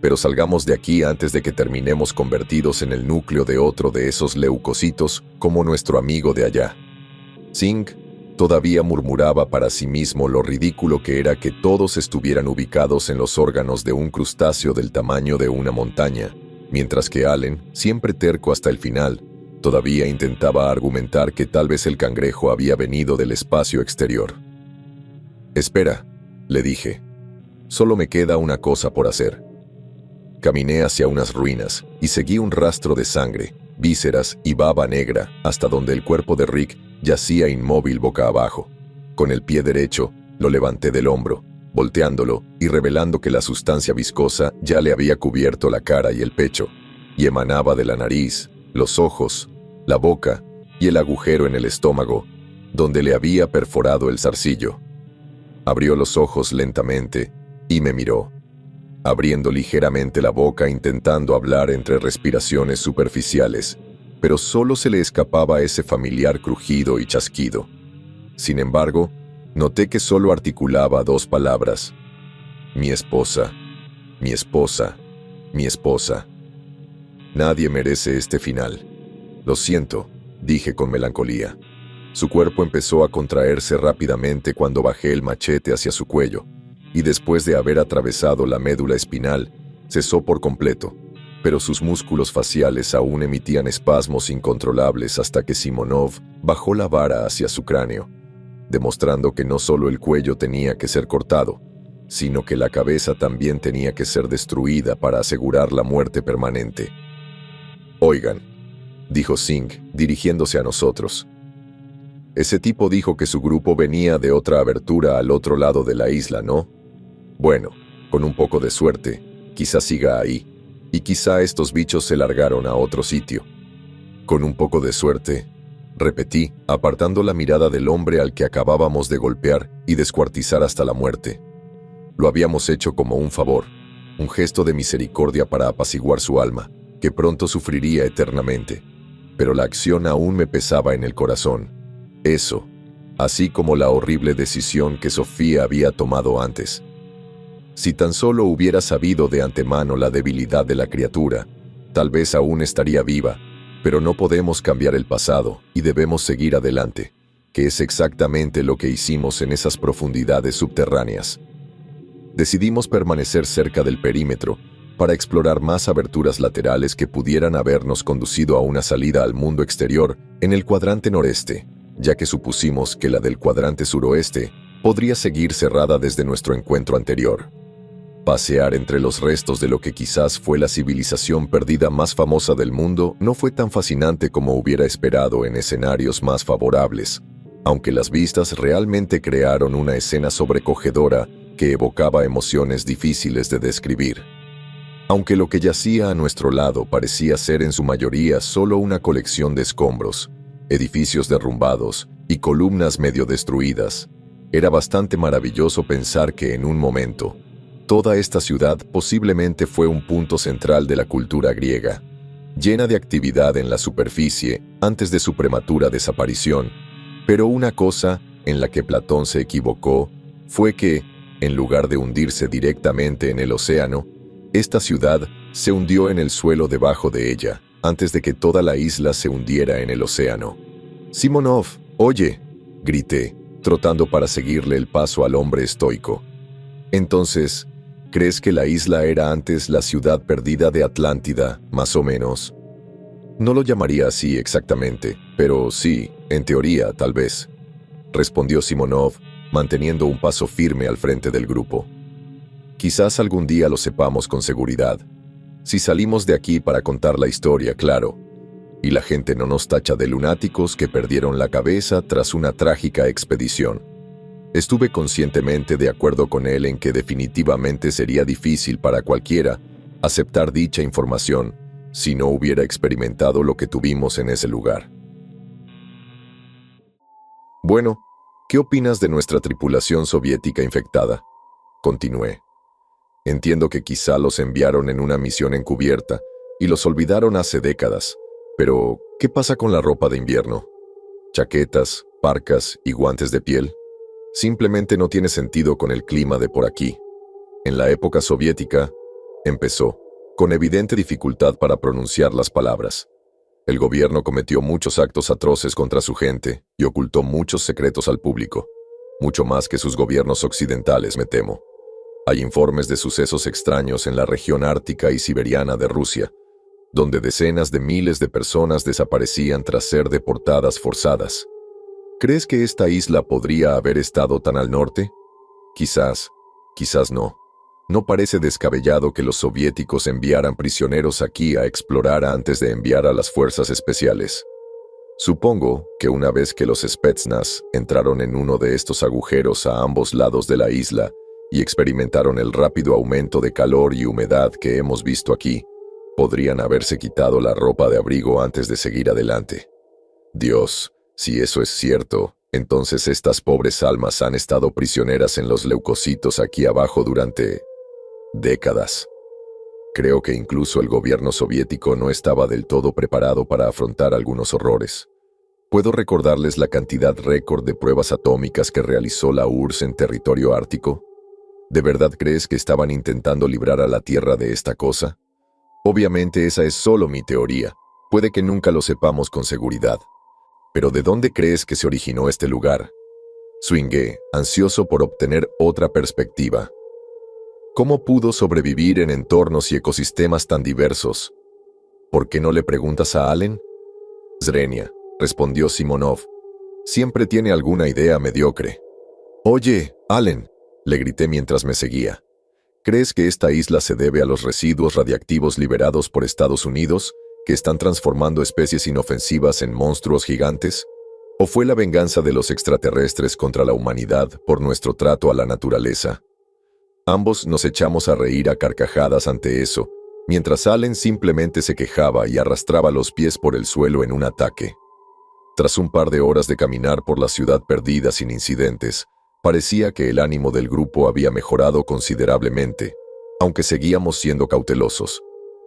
pero salgamos de aquí antes de que terminemos convertidos en el núcleo de otro de esos leucocitos como nuestro amigo de allá». Singh todavía murmuraba para sí mismo lo ridículo que era que todos estuvieran ubicados en los órganos de un crustáceo del tamaño de una montaña, mientras que Allen, siempre terco hasta el final, todavía intentaba argumentar que tal vez el cangrejo había venido del espacio exterior. «Espera», le dije. «Solo me queda una cosa por hacer». Caminé hacia unas ruinas y seguí un rastro de sangre, vísceras y baba negra hasta donde el cuerpo de Rick yacía inmóvil boca abajo. Con el pie derecho, lo levanté del hombro, volteándolo y revelando que la sustancia viscosa ya le había cubierto la cara y el pecho, y emanaba de la nariz, los ojos, la boca y el agujero en el estómago, donde le había perforado el zarcillo. Abrió los ojos lentamente y me miró, abriendo ligeramente la boca intentando hablar entre respiraciones superficiales, pero solo se le escapaba ese familiar crujido y chasquido. Sin embargo, noté que solo articulaba dos palabras: «Mi esposa, mi esposa, mi esposa». Nadie merece este final. «Lo siento», dije con melancolía. Su cuerpo empezó a contraerse rápidamente cuando bajé el machete hacia su cuello, y después de haber atravesado la médula espinal, cesó por completo, pero sus músculos faciales aún emitían espasmos incontrolables hasta que Simonov bajó la vara hacia su cráneo, demostrando que no solo el cuello tenía que ser cortado, sino que la cabeza también tenía que ser destruida para asegurar la muerte permanente. «Oigan», dijo Singh, dirigiéndose a nosotros. «Ese tipo dijo que su grupo venía de otra abertura al otro lado de la isla, ¿no? Bueno, con un poco de suerte, quizá siga ahí, y quizá estos bichos se largaron a otro sitio». «Con un poco de suerte», repetí, apartando la mirada del hombre al que acabábamos de golpear y descuartizar hasta la muerte. Lo habíamos hecho como un favor, un gesto de misericordia para apaciguar su alma, que pronto sufriría eternamente. Pero la acción aún me pesaba en el corazón. Eso, así como la horrible decisión que Sofía había tomado antes. Si tan solo hubiera sabido de antemano la debilidad de la criatura, tal vez aún estaría viva, pero no podemos cambiar el pasado y debemos seguir adelante, que es exactamente lo que hicimos en esas profundidades subterráneas. Decidimos permanecer cerca del perímetro para explorar más aberturas laterales que pudieran habernos conducido a una salida al mundo exterior en el cuadrante noreste, ya que supusimos que la del cuadrante suroeste podría seguir cerrada desde nuestro encuentro anterior. Pasear entre los restos de lo que quizás fue la civilización perdida más famosa del mundo no fue tan fascinante como hubiera esperado en escenarios más favorables, aunque las vistas realmente crearon una escena sobrecogedora que evocaba emociones difíciles de describir. Aunque lo que yacía a nuestro lado parecía ser en su mayoría solo una colección de escombros, edificios derrumbados y columnas medio destruidas, era bastante maravilloso pensar que en un momento, toda esta ciudad posiblemente fue un punto central de la cultura griega, llena de actividad en la superficie antes de su prematura desaparición, pero una cosa en la que Platón se equivocó fue que, en lugar de hundirse directamente en el océano, esta ciudad se hundió en el suelo debajo de ella, antes de que toda la isla se hundiera en el océano. «Simonov, oye», grité, trotando para seguirle el paso al hombre estoico. «Entonces, ¿crees que la isla era antes la ciudad perdida de Atlántida, más o menos?» «No lo llamaría así exactamente, pero sí, en teoría, tal vez», respondió Simonov, manteniendo un paso firme al frente del grupo. Quizás algún día lo sepamos con seguridad. Si salimos de aquí para contar la historia, claro, y la gente no nos tacha de lunáticos que perdieron la cabeza tras una trágica expedición. Estuve conscientemente de acuerdo con él en que definitivamente sería difícil para cualquiera aceptar dicha información si no hubiera experimentado lo que tuvimos en ese lugar. Bueno, ¿qué opinas de nuestra tripulación soviética infectada? Continué. Entiendo que quizá los enviaron en una misión encubierta y los olvidaron hace décadas, pero ¿qué pasa con la ropa de invierno? Chaquetas, parcas y guantes de piel. Simplemente no tiene sentido con el clima de por aquí. En la época soviética, empezó, con evidente dificultad para pronunciar las palabras. El gobierno cometió muchos actos atroces contra su gente y ocultó muchos secretos al público, mucho más que sus gobiernos occidentales, me temo. Hay informes de sucesos extraños en la región ártica y siberiana de Rusia, donde decenas de miles de personas desaparecían tras ser deportadas forzadas. ¿Crees que esta isla podría haber estado tan al norte? Quizás, quizás no. No parece descabellado que los soviéticos enviaran prisioneros aquí a explorar antes de enviar a las fuerzas especiales. Supongo que una vez que los Spetsnaz entraron en uno de estos agujeros a ambos lados de la isla y experimentaron el rápido aumento de calor y humedad que hemos visto aquí, podrían haberse quitado la ropa de abrigo antes de seguir adelante. Dios, si eso es cierto, entonces estas pobres almas han estado prisioneras en los leucocitos aquí abajo durante décadas. Creo que incluso el gobierno soviético no estaba del todo preparado para afrontar algunos horrores. ¿Puedo recordarles la cantidad récord de pruebas atómicas que realizó la URSS en territorio ártico? ¿De verdad crees que estaban intentando librar a la Tierra de esta cosa? Obviamente esa es solo mi teoría. Puede que nunca lo sepamos con seguridad. Pero ¿de dónde crees que se originó este lugar? Swingué, ansioso por obtener otra perspectiva. ¿Cómo pudo sobrevivir en entornos y ecosistemas tan diversos? ¿Por qué no le preguntas a Allen? Zrenia, respondió Simonov. Siempre tiene alguna idea mediocre. Oye, Allen, le grité mientras me seguía. ¿Crees que esta isla se debe a los residuos radiactivos liberados por Estados Unidos, que están transformando especies inofensivas en monstruos gigantes? ¿O fue la venganza de los extraterrestres contra la humanidad por nuestro trato a la naturaleza? Ambos nos echamos a reír a carcajadas ante eso, mientras Allen simplemente se quejaba y arrastraba los pies por el suelo en un ataque. Tras un par de horas de caminar por la ciudad perdida sin incidentes, parecía que el ánimo del grupo había mejorado considerablemente, aunque seguíamos siendo cautelosos.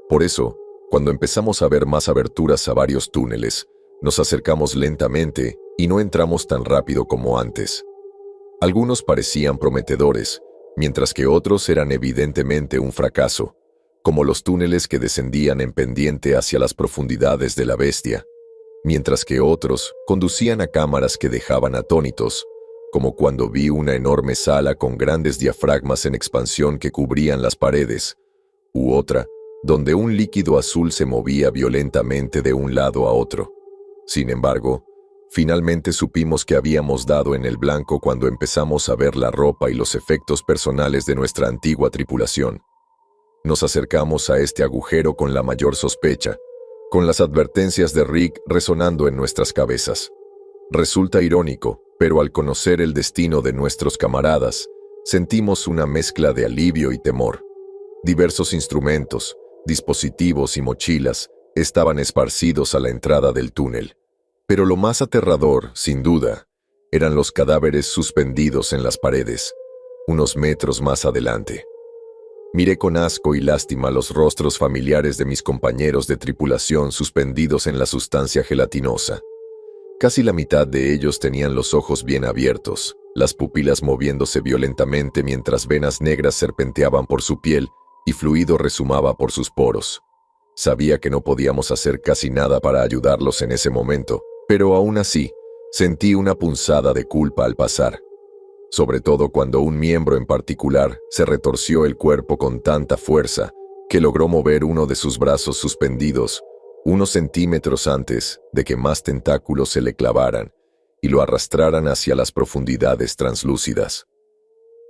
Por eso, cuando empezamos a ver más aberturas a varios túneles, nos acercamos lentamente y no entramos tan rápido como antes. Algunos parecían prometedores, mientras que otros eran evidentemente un fracaso, como los túneles que descendían en pendiente hacia las profundidades de la bestia, mientras que otros conducían a cámaras que dejaban atónitos, como cuando vi una enorme sala con grandes diafragmas en expansión que cubrían las paredes, u otra, donde un líquido azul se movía violentamente de un lado a otro. Sin embargo, finalmente supimos que habíamos dado en el blanco cuando empezamos a ver la ropa y los efectos personales de nuestra antigua tripulación. Nos acercamos a este agujero con la mayor sospecha, con las advertencias de Rick resonando en nuestras cabezas. Resulta irónico, pero al conocer el destino de nuestros camaradas, sentimos una mezcla de alivio y temor. Diversos instrumentos, dispositivos y mochilas estaban esparcidos a la entrada del túnel. Pero lo más aterrador, sin duda, eran los cadáveres suspendidos en las paredes, unos metros más adelante. Miré con asco y lástima los rostros familiares de mis compañeros de tripulación suspendidos en la sustancia gelatinosa. Casi la mitad de ellos tenían los ojos bien abiertos, las pupilas moviéndose violentamente mientras venas negras serpenteaban por su piel y fluido resumaba por sus poros. Sabía que no podíamos hacer casi nada para ayudarlos en ese momento, pero aún así, sentí una punzada de culpa al pasar. Sobre todo cuando un miembro en particular se retorció el cuerpo con tanta fuerza que logró mover uno de sus brazos suspendidos unos centímetros antes de que más tentáculos se le clavaran y lo arrastraran hacia las profundidades translúcidas.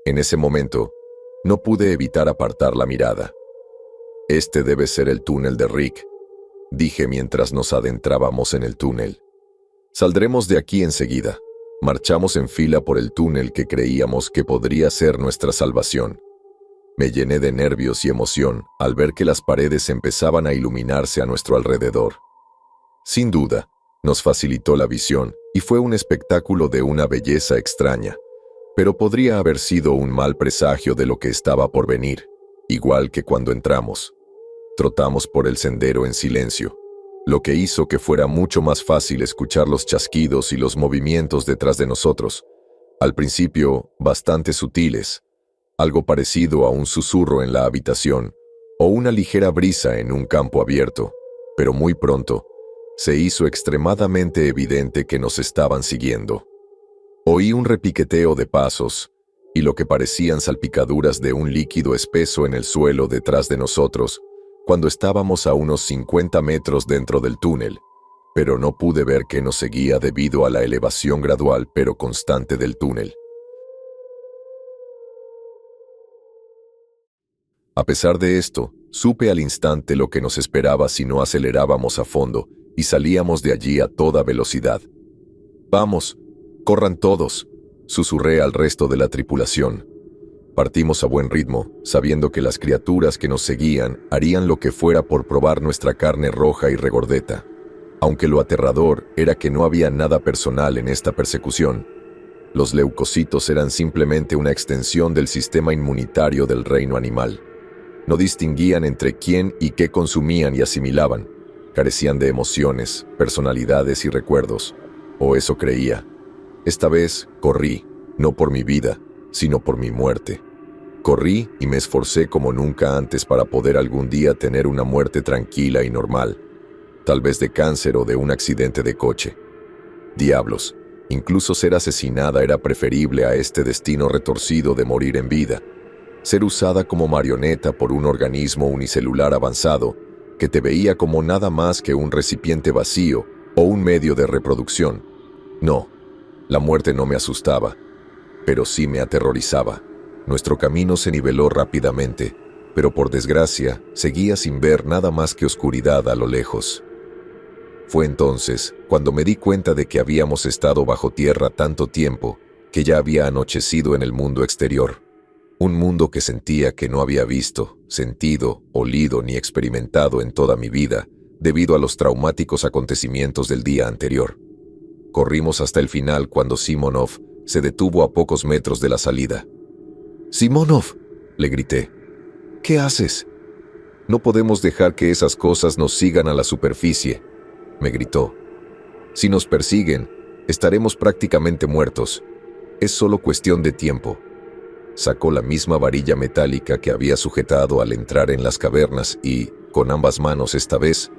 En ese momento, No pude evitar apartar la mirada. Este debe ser el túnel de Rick, dije mientras nos adentrábamos en el túnel. Saldremos de aquí enseguida. Marchamos en fila por el túnel que creíamos que podría ser nuestra salvación. Me llené de nervios y emoción al ver que las paredes empezaban a iluminarse a nuestro alrededor. Sin duda, nos facilitó la visión y fue un espectáculo de una belleza extraña, pero podría haber sido un mal presagio de lo que estaba por venir, igual que cuando entramos. Trotamos por el sendero en silencio, lo que hizo que fuera mucho más fácil escuchar los chasquidos y los movimientos detrás de nosotros, al principio bastante sutiles, algo parecido a un susurro en la habitación o una ligera brisa en un campo abierto, pero muy pronto se hizo extremadamente evidente que nos estaban siguiendo. Oí un repiqueteo de pasos y lo que parecían salpicaduras de un líquido espeso en el suelo detrás de nosotros cuando estábamos a unos 50 metros dentro del túnel, pero no pude ver que nos seguía debido a la elevación gradual pero constante del túnel. A pesar de esto, supe al instante lo que nos esperaba si no acelerábamos a fondo y salíamos de allí a toda velocidad. «Vamos, corran todos», susurré al resto de la tripulación. Partimos a buen ritmo, sabiendo que las criaturas que nos seguían harían lo que fuera por probar nuestra carne roja y regordeta. Aunque lo aterrador era que no había nada personal en esta persecución. Los leucocitos eran simplemente una extensión del sistema inmunitario del reino animal. No distinguían entre quién y qué consumían y asimilaban. Carecían de emociones, personalidades y recuerdos. O eso creía. Esta vez corrí, no por mi vida, sino por mi muerte. Corrí y me esforcé como nunca antes para poder algún día tener una muerte tranquila y normal, tal vez de cáncer o de un accidente de coche. Diablos, incluso ser asesinada era preferible a este destino retorcido de morir en vida. Ser usada como marioneta por un organismo unicelular avanzado que te veía como nada más que un recipiente vacío o un medio de reproducción. No, la muerte no me asustaba, pero sí me aterrorizaba. Nuestro camino se niveló rápidamente, pero por desgracia seguía sin ver nada más que oscuridad a lo lejos. Fue entonces cuando me di cuenta de que habíamos estado bajo tierra tanto tiempo que ya había anochecido en el mundo exterior. Un mundo que sentía que no había visto, sentido, olido ni experimentado en toda mi vida debido a los traumáticos acontecimientos del día anterior. Corrimos hasta el final cuando Simonov se detuvo a pocos metros de la salida. «Simonov», le grité, «¿qué haces?» «No podemos dejar que esas cosas nos sigan a la superficie», me gritó. «Si nos persiguen, estaremos prácticamente muertos. Es solo cuestión de tiempo». Sacó la misma varilla metálica que había sujetado al entrar en las cavernas y, con ambas manos esta vez,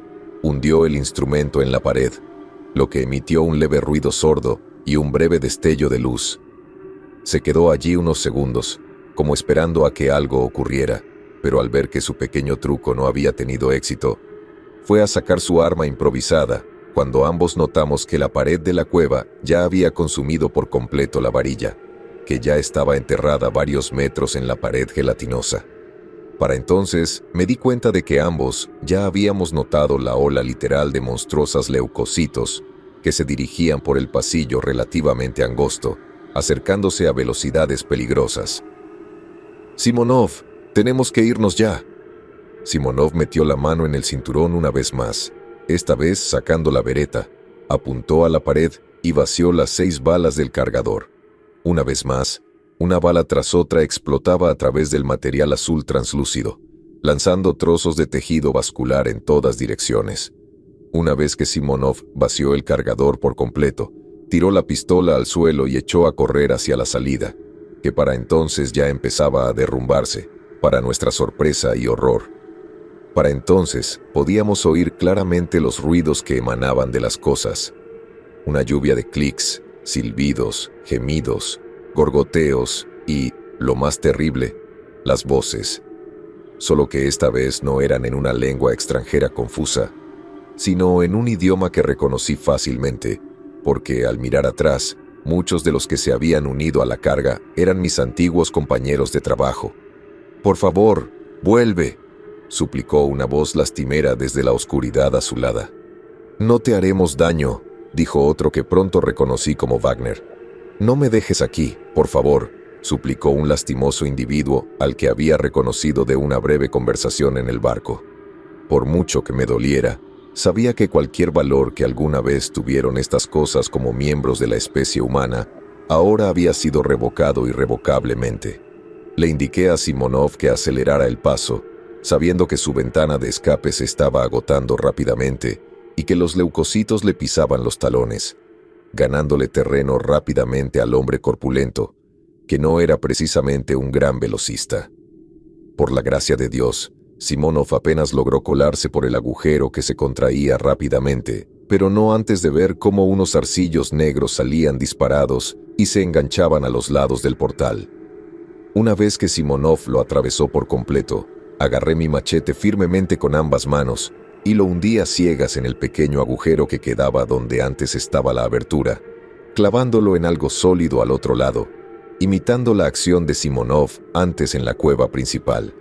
hundió el instrumento en la pared, lo que emitió un leve ruido sordo y un breve destello de luz. Se quedó allí unos segundos, como esperando a que algo ocurriera, pero al ver que su pequeño truco no había tenido éxito, fue a sacar su arma improvisada, cuando ambos notamos que la pared de la cueva ya había consumido por completo la varilla, que ya estaba enterrada varios metros en la pared gelatinosa. Para entonces me di cuenta de que ambos ya habíamos notado la ola literal de monstruosos leucocitos que se dirigían por el pasillo relativamente angosto, acercándose a velocidades peligrosas. «Simonov, tenemos que irnos ya». Simonov metió la mano en el cinturón una vez más, esta vez sacando la bereta, apuntó a la pared y vació las 6 balas del cargador. Una vez más, una bala tras otra explotaba a través del material azul translúcido, lanzando trozos de tejido vascular en todas direcciones. Una vez que Simonov vació el cargador por completo, tiró la pistola al suelo y echó a correr hacia la salida, que para entonces ya empezaba a derrumbarse, para nuestra sorpresa y horror. Para entonces podíamos oír claramente los ruidos que emanaban de las cosas. Una lluvia de clics, silbidos, gemidos, gorgoteos y, lo más terrible, las voces. Solo que esta vez no eran en una lengua extranjera confusa, sino en un idioma que reconocí fácilmente, porque al mirar atrás, muchos de los que se habían unido a la carga eran mis antiguos compañeros de trabajo. «Por favor, vuelve», suplicó una voz lastimera desde la oscuridad azulada. «No te haremos daño», dijo otro que pronto reconocí como Wagner. «No me dejes aquí, por favor», suplicó un lastimoso individuo al que había reconocido de una breve conversación en el barco. Por mucho que me doliera, sabía que cualquier valor que alguna vez tuvieron estas cosas como miembros de la especie humana, ahora había sido revocado irrevocablemente. Le indiqué a Simonov que acelerara el paso, sabiendo que su ventana de escape se estaba agotando rápidamente y que los leucocitos le pisaban los talones, ganándole terreno rápidamente al hombre corpulento, que no era precisamente un gran velocista. Por la gracia de Dios, Simonov apenas logró colarse por el agujero que se contraía rápidamente, pero no antes de ver cómo unos zarcillos negros salían disparados y se enganchaban a los lados del portal. Una vez que Simonov lo atravesó por completo, agarré mi machete firmemente con ambas manos y lo hundí a ciegas en el pequeño agujero que quedaba donde antes estaba la abertura, clavándolo en algo sólido al otro lado, imitando la acción de Simonov antes en la cueva principal.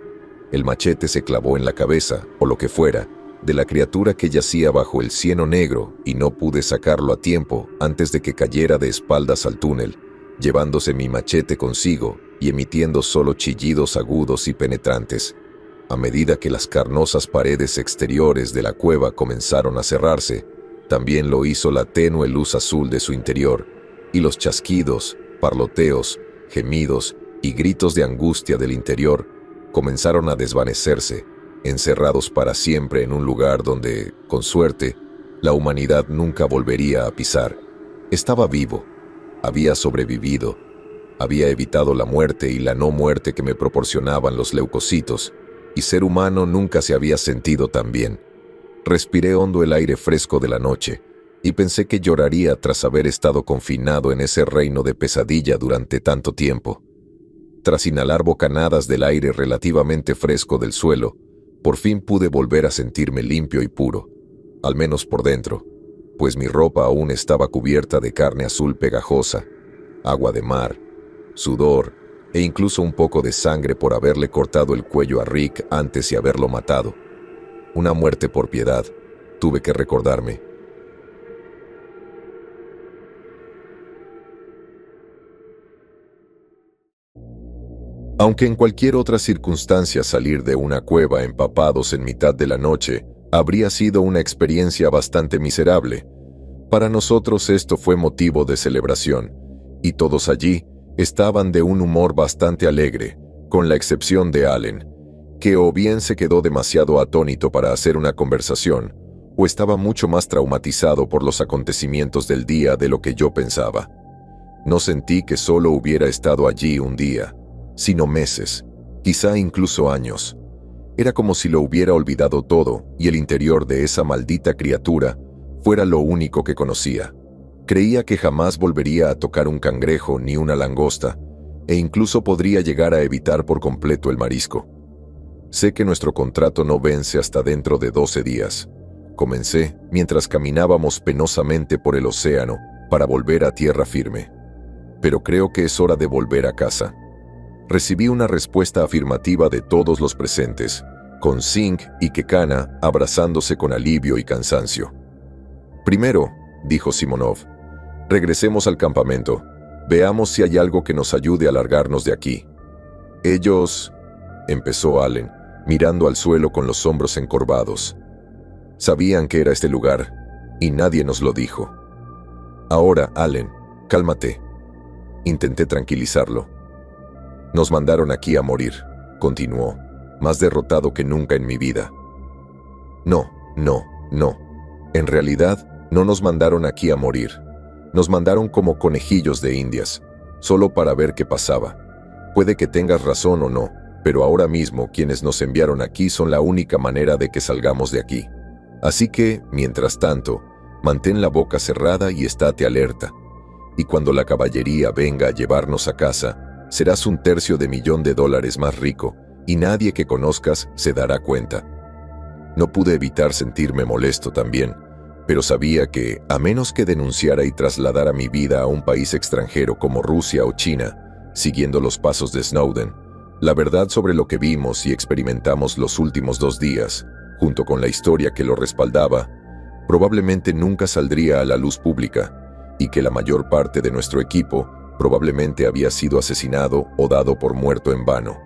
El machete se clavó en la cabeza, o lo que fuera, de la criatura que yacía bajo el cieno negro y no pude sacarlo a tiempo antes de que cayera de espaldas al túnel, llevándose mi machete consigo y emitiendo solo chillidos agudos y penetrantes. A medida que las carnosas paredes exteriores de la cueva comenzaron a cerrarse, también lo hizo la tenue luz azul de su interior, y los chasquidos, parloteos, gemidos y gritos de angustia del interior comenzaron a desvanecerse, encerrados para siempre en un lugar donde, con suerte, la humanidad nunca volvería a pisar. Estaba vivo, había sobrevivido, había evitado la muerte y la no muerte que me proporcionaban los leucocitos, y ser humano nunca se había sentido tan bien. Respiré hondo el aire fresco de la noche, y pensé que lloraría tras haber estado confinado en ese reino de pesadilla durante tanto tiempo. Tras inhalar bocanadas del aire relativamente fresco del suelo, por fin pude volver a sentirme limpio y puro, al menos por dentro, pues mi ropa aún estaba cubierta de carne azul pegajosa, agua de mar, sudor e incluso un poco de sangre por haberle cortado el cuello a Rick antes y haberlo matado. Una muerte por piedad, tuve que recordarme. Aunque en cualquier otra circunstancia salir de una cueva empapados en mitad de la noche habría sido una experiencia bastante miserable, para nosotros esto fue motivo de celebración, y todos allí estaban de un humor bastante alegre, con la excepción de Allen, que o bien se quedó demasiado atónito para hacer una conversación, o estaba mucho más traumatizado por los acontecimientos del día de lo que yo pensaba. No sentí que solo hubiera estado allí un día, sino meses, quizá incluso años. Era como si lo hubiera olvidado todo y el interior de esa maldita criatura fuera lo único que conocía. Creía que jamás volvería a tocar un cangrejo ni una langosta, e incluso podría llegar a evitar por completo el marisco. Sé que nuestro contrato no vence hasta dentro de 12 días. Comencé mientras caminábamos penosamente por el océano para volver a tierra firme. Pero creo que es hora de volver a casa. Recibí una respuesta afirmativa de todos los presentes, con Singh y Kekana abrazándose con alivio y cansancio. «Primero», dijo Simonov, «regresemos al campamento. Veamos si hay algo que nos ayude a largarnos de aquí». «Ellos», empezó Allen, mirando al suelo con los hombros encorvados. «Sabían que era este lugar, y nadie nos lo dijo». «Ahora, Allen, cálmate». Intenté tranquilizarlo. «Nos mandaron aquí a morir», continuó, más derrotado que nunca en mi vida. No. En realidad, no nos mandaron aquí a morir. Nos mandaron como conejillos de indias, solo para ver qué pasaba. Puede que tengas razón o no, pero ahora mismo quienes nos enviaron aquí son la única manera de que salgamos de aquí. Así que, mientras tanto, mantén la boca cerrada y estate alerta. Y cuando la caballería venga a llevarnos a casa, serás $1/300,000 más rico, y nadie que conozcas se dará cuenta. No pude evitar sentirme molesto también, pero sabía que, a menos que denunciara y trasladara mi vida a un país extranjero como Rusia o China, siguiendo los pasos de Snowden, La verdad sobre lo que vimos y experimentamos los últimos 2 días, junto con la historia que lo respaldaba, probablemente nunca saldría a la luz pública, y que la mayor parte de nuestro equipo probablemente había sido asesinado o dado por muerto en vano.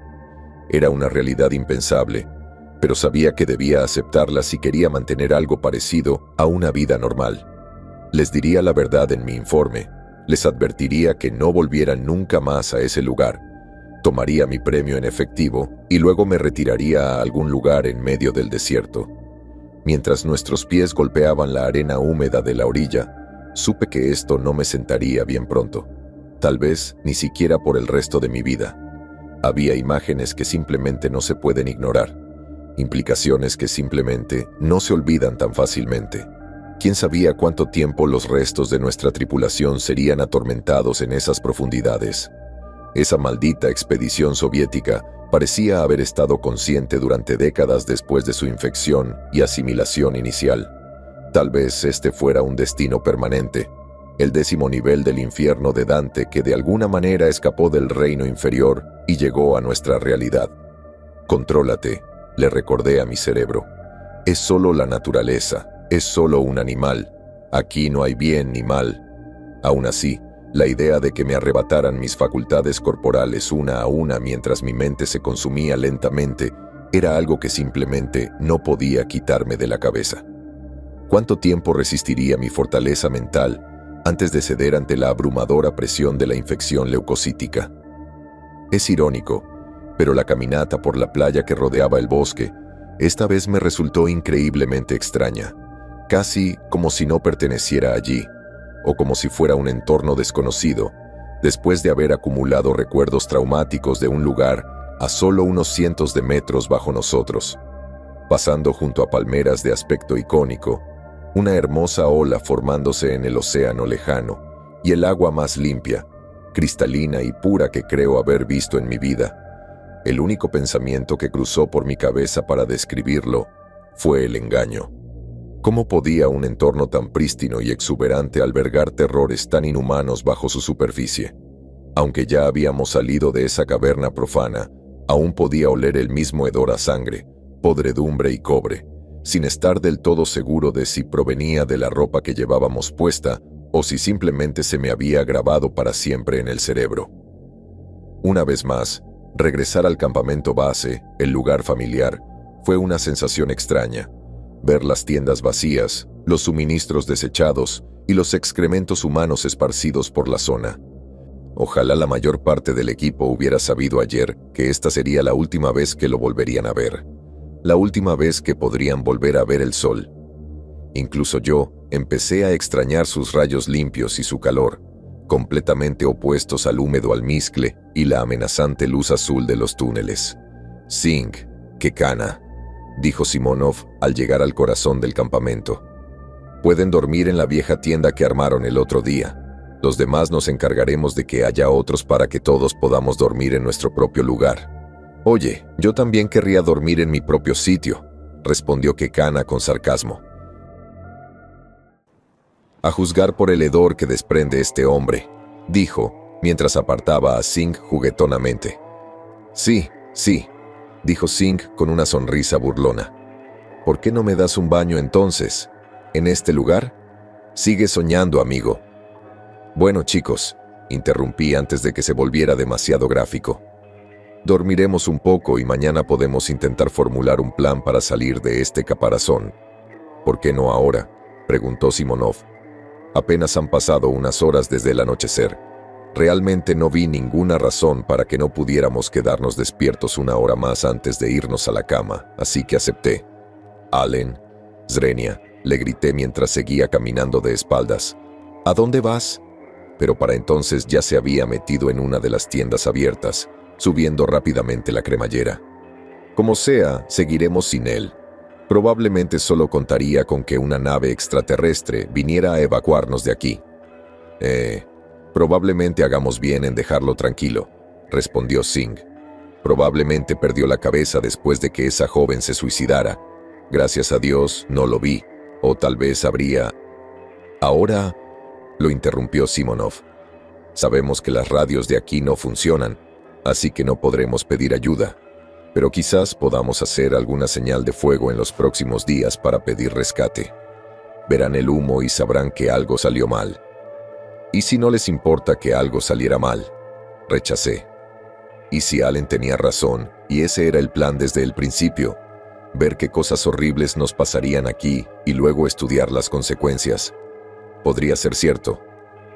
Era una realidad impensable, pero sabía que debía aceptarla si quería mantener algo parecido a una vida normal. Les diría la verdad en mi informe, les advertiría que no volvieran nunca más a ese lugar, tomaría mi premio en efectivo y luego me retiraría a algún lugar en medio del desierto. Mientras nuestros pies golpeaban la arena húmeda de la orilla, supe que esto no me sentaría bien pronto, tal vez ni siquiera por el resto de mi vida. Había imágenes que simplemente no se pueden ignorar, implicaciones que simplemente no se olvidan tan fácilmente. ¿Quién sabía cuánto tiempo los restos de nuestra tripulación serían atormentados en esas profundidades? Esa maldita expedición soviética parecía haber estado consciente durante décadas después de su infección y asimilación inicial. Tal vez este fuera un destino permanente, el 10º nivel del infierno de Dante que de alguna manera escapó del reino inferior y llegó a nuestra realidad. Contrólate, le recordé a mi cerebro. Es solo la naturaleza, es solo un animal. Aquí no hay bien ni mal. Aún así, la idea de que me arrebataran mis facultades corporales una a una mientras mi mente se consumía lentamente era algo que simplemente no podía quitarme de la cabeza. ¿Cuánto tiempo resistiría mi fortaleza mental antes de ceder ante la abrumadora presión de la infección leucocítica? Es irónico, pero la caminata por la playa que rodeaba el bosque esta vez me resultó increíblemente extraña, casi como si no perteneciera allí, o como si fuera un entorno desconocido, después de haber acumulado recuerdos traumáticos de un lugar a solo unos cientos de metros bajo nosotros. Pasando junto a palmeras de aspecto icónico, una hermosa ola formándose en el océano lejano, y el agua más limpia, cristalina y pura que creo haber visto en mi vida. El único pensamiento que cruzó por mi cabeza para describirlo fue el engaño. ¿Cómo podía un entorno tan prístino y exuberante albergar terrores tan inhumanos bajo su superficie? Aunque ya habíamos salido de esa caverna profana, aún podía oler el mismo hedor a sangre, podredumbre y cobre, sin estar del todo seguro de si provenía de la ropa que llevábamos puesta o si simplemente se me había grabado para siempre en el cerebro. Una vez más, regresar al campamento base, el lugar familiar, fue una sensación extraña. Ver las tiendas vacías, los suministros desechados y los excrementos humanos esparcidos por la zona. Ojalá la mayor parte del equipo hubiera sabido ayer que esta sería la última vez que lo volverían a ver. La última vez que podrían volver a ver el sol. Incluso yo empecé a extrañar sus rayos limpios y su calor, completamente opuestos al húmedo almizcle y la amenazante luz azul de los túneles. «Zing, qué cana», dijo Simonov al llegar al corazón del campamento. «Pueden dormir en la vieja tienda que armaron el otro día. Los demás nos encargaremos de que haya otros para que todos podamos dormir en nuestro propio lugar». «Oye, yo también querría dormir en mi propio sitio», respondió Kekana con sarcasmo. «A juzgar por el hedor que desprende este hombre», dijo, mientras apartaba a Zing juguetonamente. «Sí, sí», dijo Zing con una sonrisa burlona. «¿Por qué no me das un baño entonces? ¿En este lugar? Sigue soñando, amigo». «Bueno, chicos», interrumpí antes de que se volviera demasiado gráfico. «Dormiremos un poco y mañana podemos intentar formular un plan para salir de este caparazón». «¿Por qué no ahora?», preguntó Simonov. «Apenas han pasado unas horas desde el anochecer. Realmente no vi ninguna razón para que no pudiéramos quedarnos despiertos una hora más antes de irnos a la cama, así que acepté». «Allen, Zrenia», le grité mientras seguía caminando de espaldas. «¿A dónde vas?». Pero para entonces ya se había metido en una de las tiendas abiertas, subiendo rápidamente la cremallera. Como sea, seguiremos sin él. Probablemente solo contaría con que una nave extraterrestre viniera a evacuarnos de aquí. Probablemente hagamos bien en dejarlo tranquilo», respondió Zing. «Probablemente perdió la cabeza después de que esa joven se suicidara. Gracias a Dios no lo vi, o tal vez habría...». «Ahora», lo interrumpió Simonov. «Sabemos que las radios de aquí no funcionan, así que no podremos pedir ayuda, pero quizás podamos hacer alguna señal de fuego en los próximos días para pedir rescate. Verán el humo y sabrán que algo salió mal. ¿Y si no les importa que algo saliera mal? Rechacé. ¿Y si Allen tenía razón, y ese era el plan desde el principio? Ver qué cosas horribles nos pasarían aquí y luego estudiar las consecuencias. Podría ser cierto.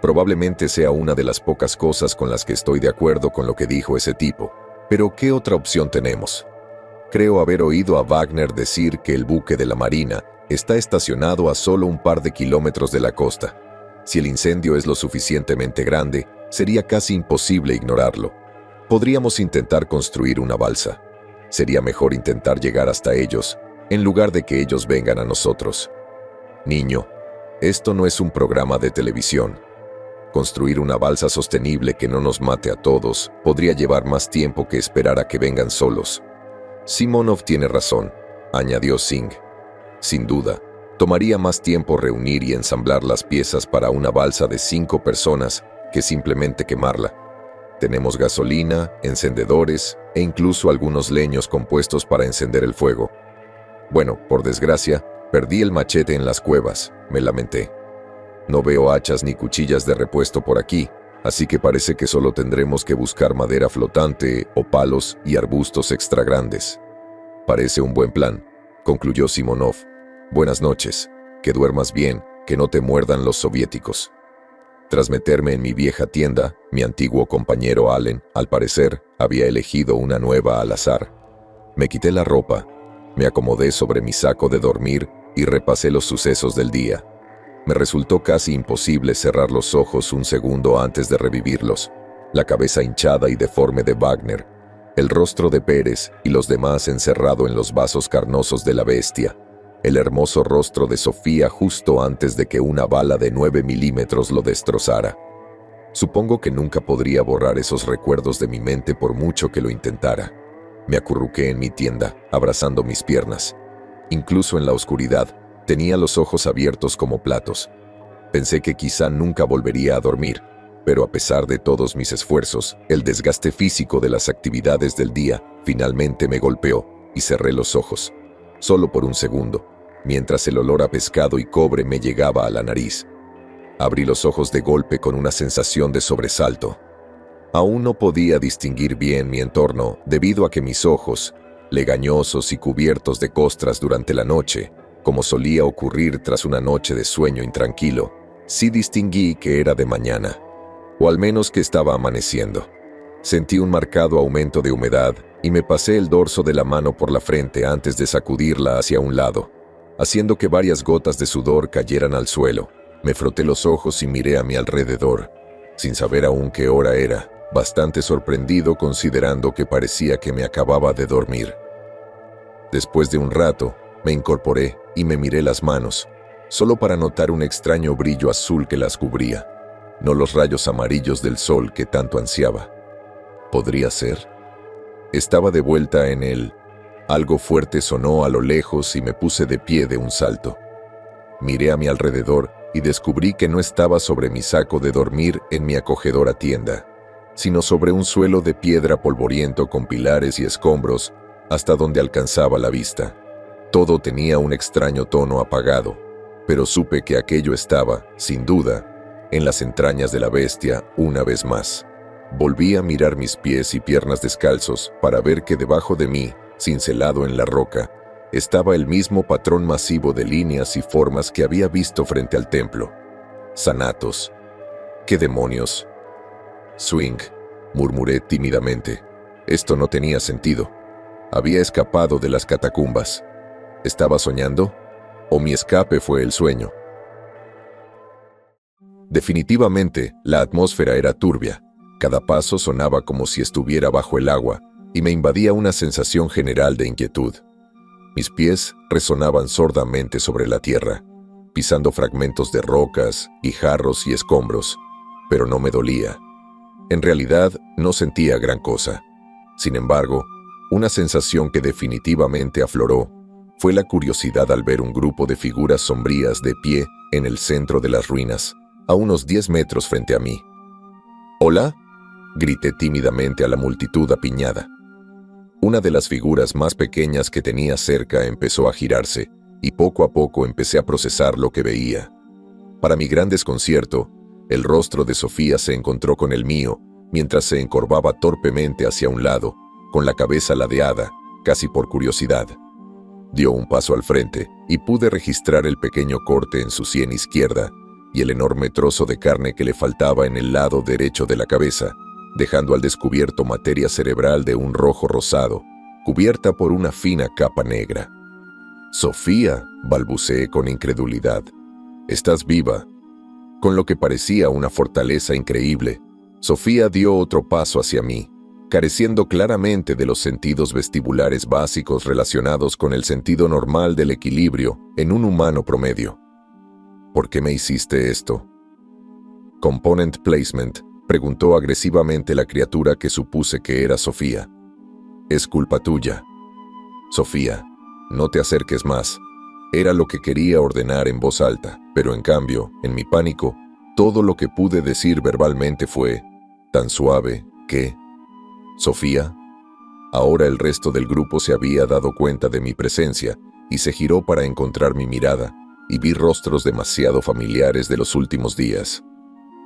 Probablemente sea una de las pocas cosas con las que estoy de acuerdo con lo que dijo ese tipo. Pero ¿qué otra opción tenemos? Creo haber oído a Wagner decir que el buque de la Marina está estacionado a solo un par de kilómetros de la costa. Si el incendio es lo suficientemente grande, sería casi imposible ignorarlo. Podríamos intentar construir una balsa. Sería mejor intentar llegar hasta ellos, en lugar de que ellos vengan a nosotros. Niño, esto no es un programa de televisión. Construir una balsa sostenible que no nos mate a todos podría llevar más tiempo que esperar a que vengan solos. Simonov tiene razón, añadió Singh. Sin duda, tomaría más tiempo reunir y ensamblar las piezas para una balsa de 5 personas que simplemente quemarla. Tenemos gasolina, encendedores e incluso algunos leños compuestos para encender el fuego. Bueno, por desgracia, perdí el machete en las cuevas, me lamenté. No veo hachas ni cuchillas de repuesto por aquí, así que parece que solo tendremos que buscar madera flotante o palos y arbustos extra grandes. Parece un buen plan, concluyó Simonov. Buenas noches, que duermas bien, que no te muerdan los soviéticos. Tras meterme en mi vieja tienda, mi antiguo compañero Allen, al parecer, había elegido una nueva al azar. Me quité la ropa, me acomodé sobre mi saco de dormir y repasé los sucesos del día. Me resultó casi imposible cerrar los ojos un segundo antes de revivirlos. La cabeza hinchada y deforme de Wagner, el rostro de Pérez y los demás encerrado en los vasos carnosos de la bestia, el hermoso rostro de Sofía justo antes de que una bala de 9 milímetros lo destrozara. Supongo que nunca podría borrar esos recuerdos de mi mente por mucho que lo intentara. Me acurruqué en mi tienda, abrazando mis piernas. Incluso en la oscuridad, tenía los ojos abiertos como platos. Pensé que quizá nunca volvería a dormir, pero a pesar de todos mis esfuerzos, el desgaste físico de las actividades del día finalmente me golpeó y cerré los ojos. Solo por un segundo, mientras el olor a pescado y cobre me llegaba a la nariz. Abrí los ojos de golpe con una sensación de sobresalto. Aún no podía distinguir bien mi entorno debido a que mis ojos, legañosos y cubiertos de costras durante la noche, como solía ocurrir tras una noche de sueño intranquilo, sí distinguí que era de mañana, o al menos que estaba amaneciendo. Sentí un marcado aumento de humedad y me pasé el dorso de la mano por la frente antes de sacudirla hacia un lado, haciendo que varias gotas de sudor cayeran al suelo. Me froté los ojos y miré a mi alrededor, sin saber aún qué hora era, bastante sorprendido considerando que parecía que me acababa de dormir. Después de un rato, me incorporé y me miré las manos, solo para notar un extraño brillo azul que las cubría, no los rayos amarillos del sol que tanto ansiaba. ¿Podría ser? Estaba de vuelta en él. Algo fuerte sonó a lo lejos y me puse de pie de un salto. Miré a mi alrededor y descubrí que no estaba sobre mi saco de dormir en mi acogedora tienda, sino sobre un suelo de piedra polvoriento con pilares y escombros hasta donde alcanzaba la vista. Todo tenía un extraño tono apagado, pero supe que aquello estaba, sin duda, en las entrañas de la bestia una vez más. Volví a mirar mis pies y piernas descalzos para ver que debajo de mí, cincelado en la roca, estaba el mismo patrón masivo de líneas y formas que había visto frente al templo. Sanatos. ¿Qué demonios? Swing, murmuré tímidamente. Esto no tenía sentido. Había escapado de las catacumbas. ¿Estaba soñando? ¿O mi escape fue el sueño? Definitivamente, la atmósfera era turbia. Cada paso sonaba como si estuviera bajo el agua, y me invadía una sensación general de inquietud. Mis pies resonaban sordamente sobre la tierra, pisando fragmentos de rocas, guijarros y escombros, pero no me dolía. En realidad, no sentía gran cosa. Sin embargo, una sensación que definitivamente afloró fue la curiosidad al ver un grupo de figuras sombrías de pie en el centro de las ruinas, a unos 10 metros frente a mí. «¿Hola?», grité tímidamente a la multitud apiñada. Una de las figuras más pequeñas que tenía cerca empezó a girarse, y poco a poco empecé a procesar lo que veía. Para mi gran desconcierto, el rostro de Sofía se encontró con el mío, mientras se encorvaba torpemente hacia un lado, con la cabeza ladeada, casi por curiosidad. Dio un paso al frente, y pude registrar el pequeño corte en su sien izquierda, y el enorme trozo de carne que le faltaba en el lado derecho de la cabeza, dejando al descubierto materia cerebral de un rojo rosado, cubierta por una fina capa negra. «Sofía», balbuceé con incredulidad, «estás viva». Con lo que parecía una fortaleza increíble, Sofía dio otro paso hacia mí, careciendo claramente de los sentidos vestibulares básicos relacionados con el sentido normal del equilibrio en un humano promedio. «¿Por qué me hiciste esto?» «Component placement», preguntó agresivamente la criatura que supuse que era Sofía. «Es culpa tuya». «Sofía, no te acerques más». Era lo que quería ordenar en voz alta, pero en cambio, en mi pánico, todo lo que pude decir verbalmente fue tan suave que... «Sofía». Ahora el resto del grupo se había dado cuenta de mi presencia y se giró para encontrar mi mirada, y vi rostros demasiado familiares de los últimos días.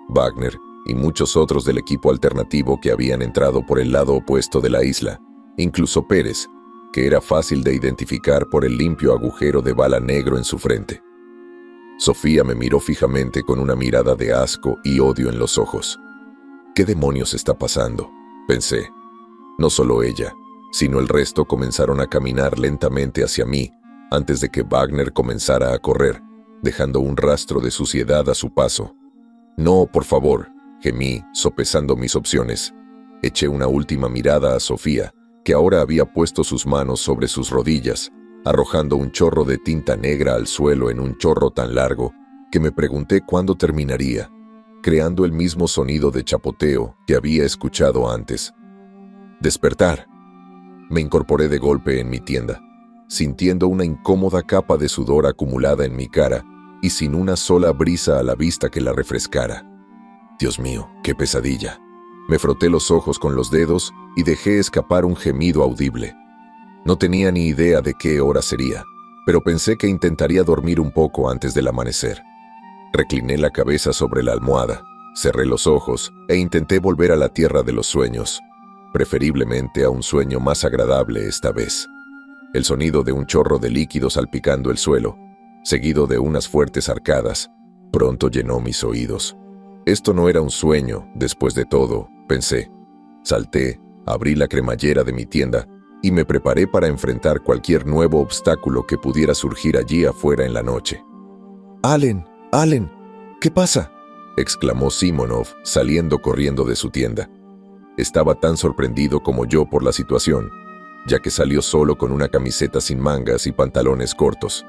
Wagner y muchos otros del equipo alternativo que habían entrado por el lado opuesto de la isla, incluso Pérez, que era fácil de identificar por el limpio agujero de bala negro en su frente. Sofía me miró fijamente con una mirada de asco y odio en los ojos. «¿Qué demonios está pasando?», pensé. No solo ella, sino el resto comenzaron a caminar lentamente hacia mí antes de que Wagner comenzara a correr, dejando un rastro de suciedad a su paso. «No, por favor», gemí, sopesando mis opciones. Eché una última mirada a Sofía, que ahora había puesto sus manos sobre sus rodillas, arrojando un chorro de tinta negra al suelo en un chorro tan largo que me pregunté cuándo terminaría, creando el mismo sonido de chapoteo que había escuchado antes. «Despertar». Me incorporé de golpe en mi tienda, sintiendo una incómoda capa de sudor acumulada en mi cara y sin una sola brisa a la vista que la refrescara. Dios mío, qué pesadilla. Me froté los ojos con los dedos y dejé escapar un gemido audible. No tenía ni idea de qué hora sería, pero pensé que intentaría dormir un poco antes del amanecer. Recliné la cabeza sobre la almohada, cerré los ojos e intenté volver a la tierra de los sueños, preferiblemente a un sueño más agradable esta vez. El sonido de un chorro de líquido salpicando el suelo, seguido de unas fuertes arcadas, pronto llenó mis oídos. Esto no era un sueño, después de todo, pensé. Salté, abrí la cremallera de mi tienda y me preparé para enfrentar cualquier nuevo obstáculo que pudiera surgir allí afuera en la noche. «Allen, Allen, ¿qué pasa?», exclamó Simonov, saliendo corriendo de su tienda. Estaba tan sorprendido como yo por la situación, ya que salió solo con una camiseta sin mangas y pantalones cortos.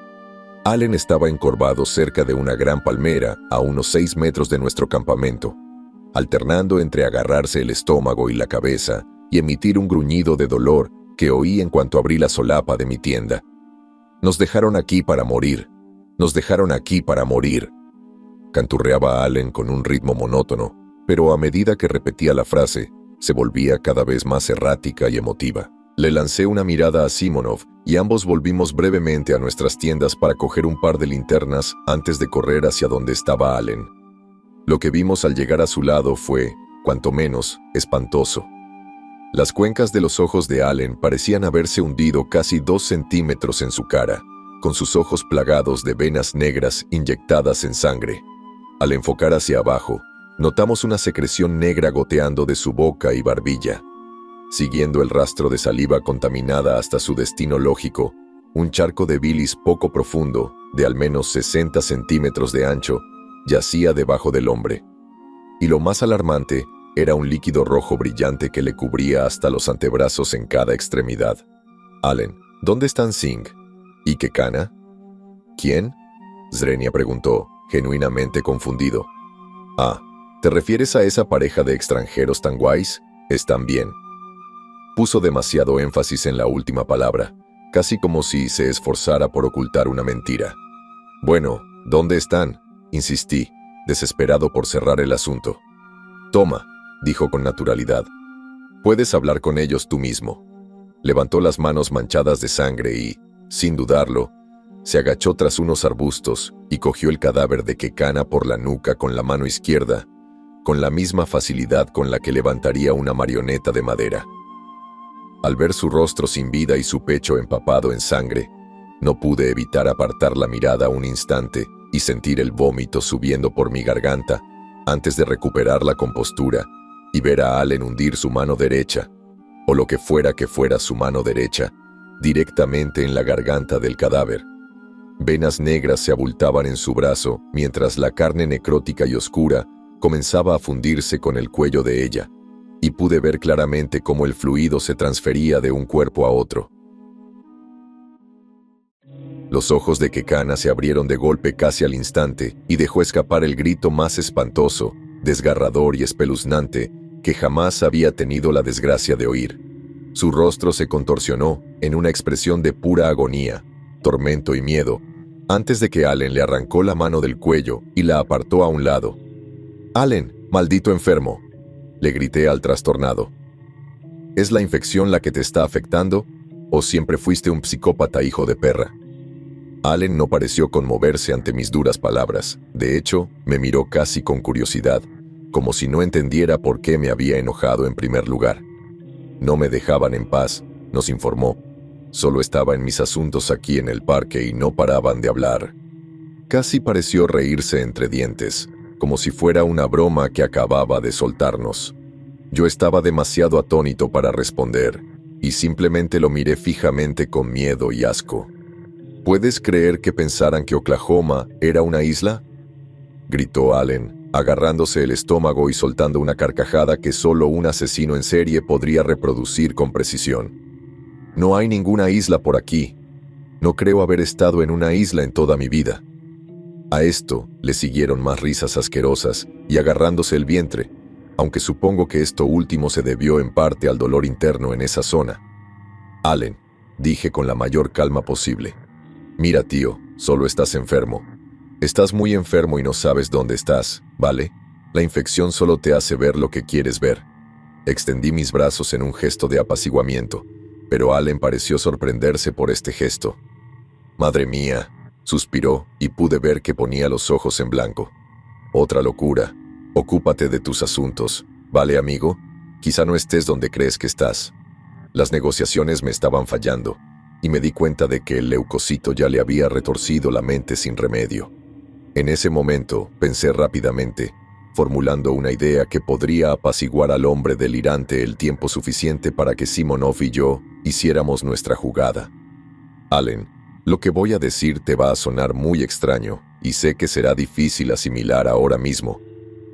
Allen estaba encorvado cerca de una gran palmera a unos 6 metros de nuestro campamento, alternando entre agarrarse el estómago y la cabeza y emitir un gruñido de dolor que oí en cuanto abrí la solapa de mi tienda. «Nos dejaron aquí para morir. Nos dejaron aquí para morir», canturreaba Allen con un ritmo monótono, pero a medida que repetía la frase, se volvía cada vez más errática y emotiva. Le lancé una mirada a Simonov y ambos volvimos brevemente a nuestras tiendas para coger un par de linternas antes de correr hacia donde estaba Allen. Lo que vimos al llegar a su lado fue, cuanto menos, espantoso. Las cuencas de los ojos de Allen parecían haberse hundido casi 2 centímetros en su cara, con sus ojos plagados de venas negras inyectadas en sangre. Al enfocar hacia abajo, notamos una secreción negra goteando de su boca y barbilla. Siguiendo el rastro de saliva contaminada hasta su destino lógico, un charco de bilis poco profundo, de al menos 60 centímetros de ancho, yacía debajo del hombre. Y lo más alarmante era un líquido rojo brillante que le cubría hasta los antebrazos en cada extremidad. «Allen, ¿dónde están Singh? ¿Y Kekana?» «¿Quién?», Zrenia preguntó, genuinamente confundido. «Ah, ¿te refieres a esa pareja de extranjeros tan guays? Están bien». Puso demasiado énfasis en la última palabra, casi como si se esforzara por ocultar una mentira. «Bueno, ¿dónde están?», insistí, desesperado por cerrar el asunto. «Toma», dijo con naturalidad. Puedes hablar con ellos tú mismo. Levantó las manos manchadas de sangre y, sin dudarlo, se agachó tras unos arbustos y cogió el cadáver de Kekana por la nuca con la mano izquierda, con la misma facilidad con la que levantaría una marioneta de madera. Al ver su rostro sin vida y su pecho empapado en sangre, no pude evitar apartar la mirada un instante y sentir el vómito subiendo por mi garganta antes de recuperar la compostura y ver a Allen hundir su mano derecha, o lo que fuera su mano derecha, directamente en la garganta del cadáver. Venas negras se abultaban en su brazo mientras la carne necrótica y oscura comenzaba a fundirse con el cuello de ella, y pude ver claramente cómo el fluido se transfería de un cuerpo a otro. Los ojos de Kekana se abrieron de golpe casi al instante y dejó escapar el grito más espantoso, desgarrador y espeluznante que jamás había tenido la desgracia de oír. Su rostro se contorsionó en una expresión de pura agonía, tormento y miedo, antes de que Allen le arrancó la mano del cuello y la apartó a un lado. «Allen, maldito enfermo», le grité al trastornado. ¿Es la infección la que te está afectando o siempre fuiste un psicópata hijo de perra? Allen no pareció conmoverse ante mis duras palabras. De hecho, me miró casi con curiosidad, como si no entendiera por qué me había enojado en primer lugar. No me dejaban en paz, nos informó. Solo estaba en mis asuntos aquí en el parque y no paraban de hablar. Casi pareció reírse entre dientes, como si fuera una broma que acababa de soltarnos. Yo estaba demasiado atónito para responder, y simplemente lo miré fijamente con miedo y asco. ¿Puedes creer que pensaran que Oklahoma era una isla?, gritó Allen, agarrándose el estómago y soltando una carcajada que solo un asesino en serie podría reproducir con precisión. No hay ninguna isla por aquí. No creo haber estado en una isla en toda mi vida. A esto le siguieron más risas asquerosas y agarrándose el vientre, aunque supongo que esto último se debió en parte al dolor interno en esa zona. Allen, dije con la mayor calma posible. Mira, tío, solo estás enfermo. Estás muy enfermo y no sabes dónde estás, ¿vale? La infección solo te hace ver lo que quieres ver. Extendí mis brazos en un gesto de apaciguamiento, pero Allen pareció sorprenderse por este gesto. Madre mía, suspiró y pude ver que ponía los ojos en blanco. Otra locura. Ocúpate de tus asuntos, ¿vale, amigo? Quizá no estés donde crees que estás. Las negociaciones me estaban fallando, y me di cuenta de que el leucocito ya le había retorcido la mente sin remedio. En ese momento pensé rápidamente, formulando una idea que podría apaciguar al hombre delirante el tiempo suficiente para que Simonov y yo hiciéramos nuestra jugada. Allen, lo que voy a decir te va a sonar muy extraño, y sé que será difícil asimilar ahora mismo,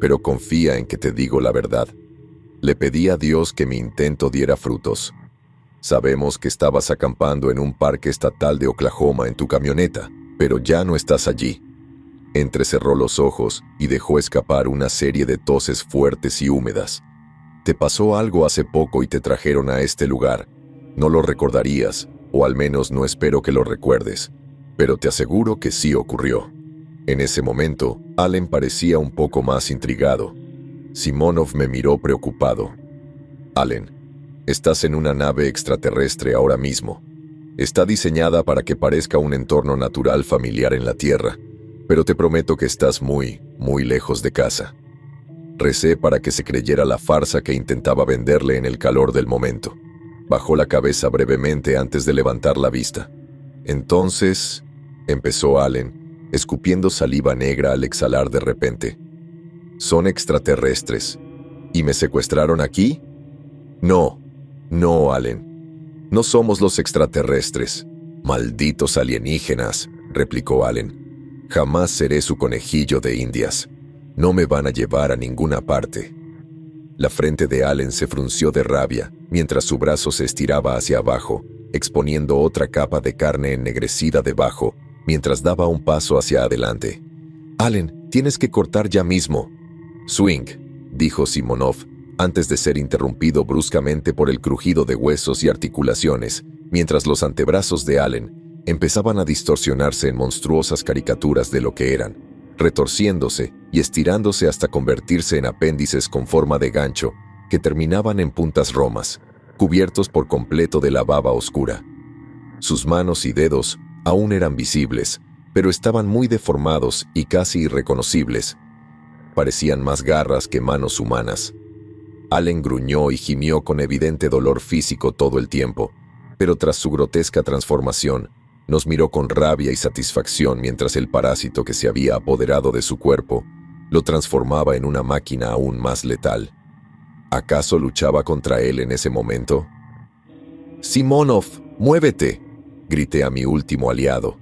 pero confía en que te digo la verdad. Le pedí a Dios que mi intento diera frutos. Sabemos que estabas acampando en un parque estatal de Oklahoma en tu camioneta, pero ya no estás allí. Entrecerró los ojos y dejó escapar una serie de toses fuertes y húmedas. Te pasó algo hace poco y te trajeron a este lugar. No lo recordarías, o al menos no espero que lo recuerdes, pero te aseguro que sí ocurrió. En ese momento, Allen parecía un poco más intrigado. Simonov me miró preocupado. Allen, estás en una nave extraterrestre ahora mismo. Está diseñada para que parezca un entorno natural familiar en la Tierra, pero te prometo que estás muy, muy lejos de casa. Recé para que se creyera la farsa que intentaba venderle en el calor del momento. Bajó la cabeza brevemente antes de levantar la vista. Entonces, empezó Allen, escupiendo saliva negra al exhalar de repente. ¿Son extraterrestres? ¿Y me secuestraron aquí? No, Allen. No somos los extraterrestres. Malditos alienígenas, replicó Allen. Jamás seré su conejillo de indias. No me van a llevar a ninguna parte. La frente de Allen se frunció de rabia, mientras su brazo se estiraba hacia abajo, exponiendo otra capa de carne ennegrecida debajo, mientras daba un paso hacia adelante. Allen, tienes que cortar ya mismo. Swing, dijo Simonov, antes de ser interrumpido bruscamente por el crujido de huesos y articulaciones, mientras los antebrazos de Allen empezaban a distorsionarse en monstruosas caricaturas de lo que eran. retorciéndose y estirándose hasta convertirse en apéndices con forma de gancho que terminaban en puntas romas, cubiertos por completo de la baba oscura. Sus manos y dedos aún eran visibles, pero estaban muy deformados y casi irreconocibles. Parecían más garras que manos humanas. Allen gruñó y gimió con evidente dolor físico todo el tiempo, pero tras su grotesca transformación, nos miró con rabia y satisfacción mientras el parásito que se había apoderado de su cuerpo lo transformaba en una máquina aún más letal. ¿Acaso luchaba contra él en ese momento? «Simonov, muévete», grité a mi último aliado.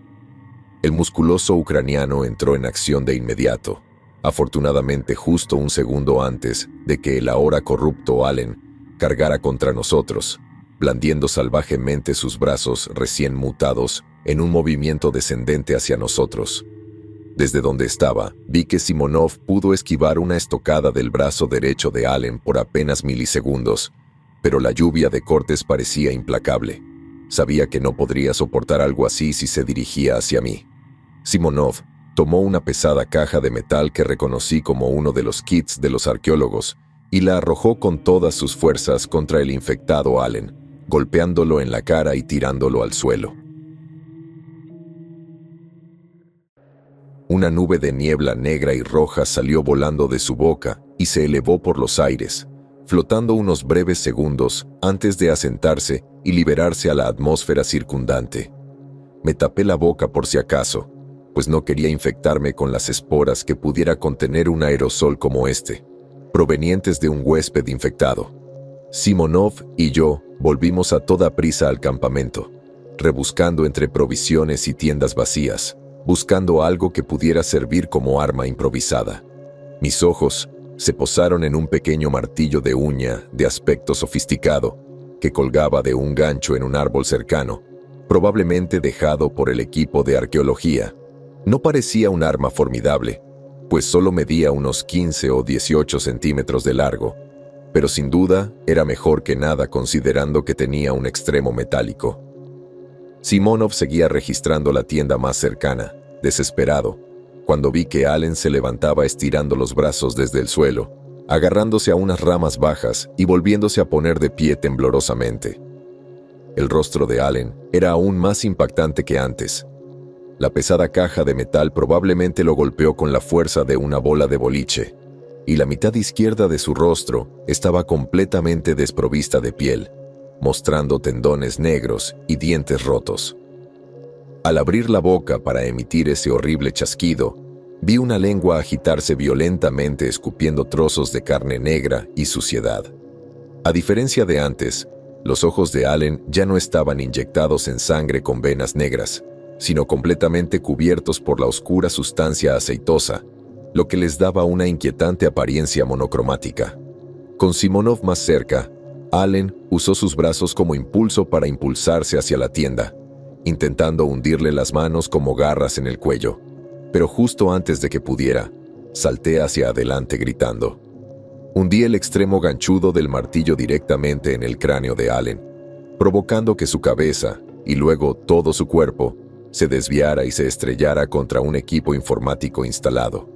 El musculoso ucraniano entró en acción de inmediato, afortunadamente justo un segundo antes de que el ahora corrupto Allen cargara contra nosotros, blandiendo salvajemente sus brazos recién mutados en un movimiento descendente hacia nosotros. Desde donde estaba, vi que Simonov pudo esquivar una estocada del brazo derecho de Allen por apenas milisegundos, pero la lluvia de cortes parecía implacable. Sabía que no podría soportar algo así si se dirigía hacia mí. Simonov tomó una pesada caja de metal que reconocí como uno de los kits de los arqueólogos y la arrojó con todas sus fuerzas contra el infectado Allen, golpeándolo en la cara y tirándolo al suelo. Una nube de niebla negra y roja salió volando de su boca y se elevó por los aires, flotando unos breves segundos antes de asentarse y liberarse a la atmósfera circundante. Me tapé la boca por si acaso, pues no quería infectarme con las esporas que pudiera contener un aerosol como este, provenientes de un huésped infectado. Simonov y yo volvimos a toda prisa al campamento, rebuscando entre provisiones y tiendas vacías, buscando algo que pudiera servir como arma improvisada. Mis ojos se posaron en un pequeño martillo de uña de aspecto sofisticado que colgaba de un gancho en un árbol cercano, probablemente dejado por el equipo de arqueología. No parecía un arma formidable, pues solo medía unos 15 o 18 centímetros de largo, pero sin duda era mejor que nada considerando que tenía un extremo metálico. Simonov seguía registrando la tienda más cercana, desesperado, cuando vi que Allen se levantaba estirando los brazos desde el suelo, agarrándose a unas ramas bajas y volviéndose a poner de pie temblorosamente. El rostro de Allen era aún más impactante que antes. La pesada caja de metal probablemente lo golpeó con la fuerza de una bola de boliche, y la mitad izquierda de su rostro estaba completamente desprovista de piel, mostrando tendones negros y dientes rotos. Al abrir la boca para emitir ese horrible chasquido, vi una lengua agitarse violentamente escupiendo trozos de carne negra y suciedad. A diferencia de antes, los ojos de Allen ya no estaban inyectados en sangre con venas negras, sino completamente cubiertos por la oscura sustancia aceitosa, lo que les daba una inquietante apariencia monocromática. Con Simonov más cerca, Allen usó sus brazos como impulso para impulsarse hacia la tienda, intentando hundirle las manos como garras en el cuello, pero justo antes de que pudiera, salté hacia adelante gritando. Hundí el extremo ganchudo del martillo directamente en el cráneo de Allen, provocando que su cabeza, y luego todo su cuerpo, se desviara y se estrellara contra un equipo informático instalado.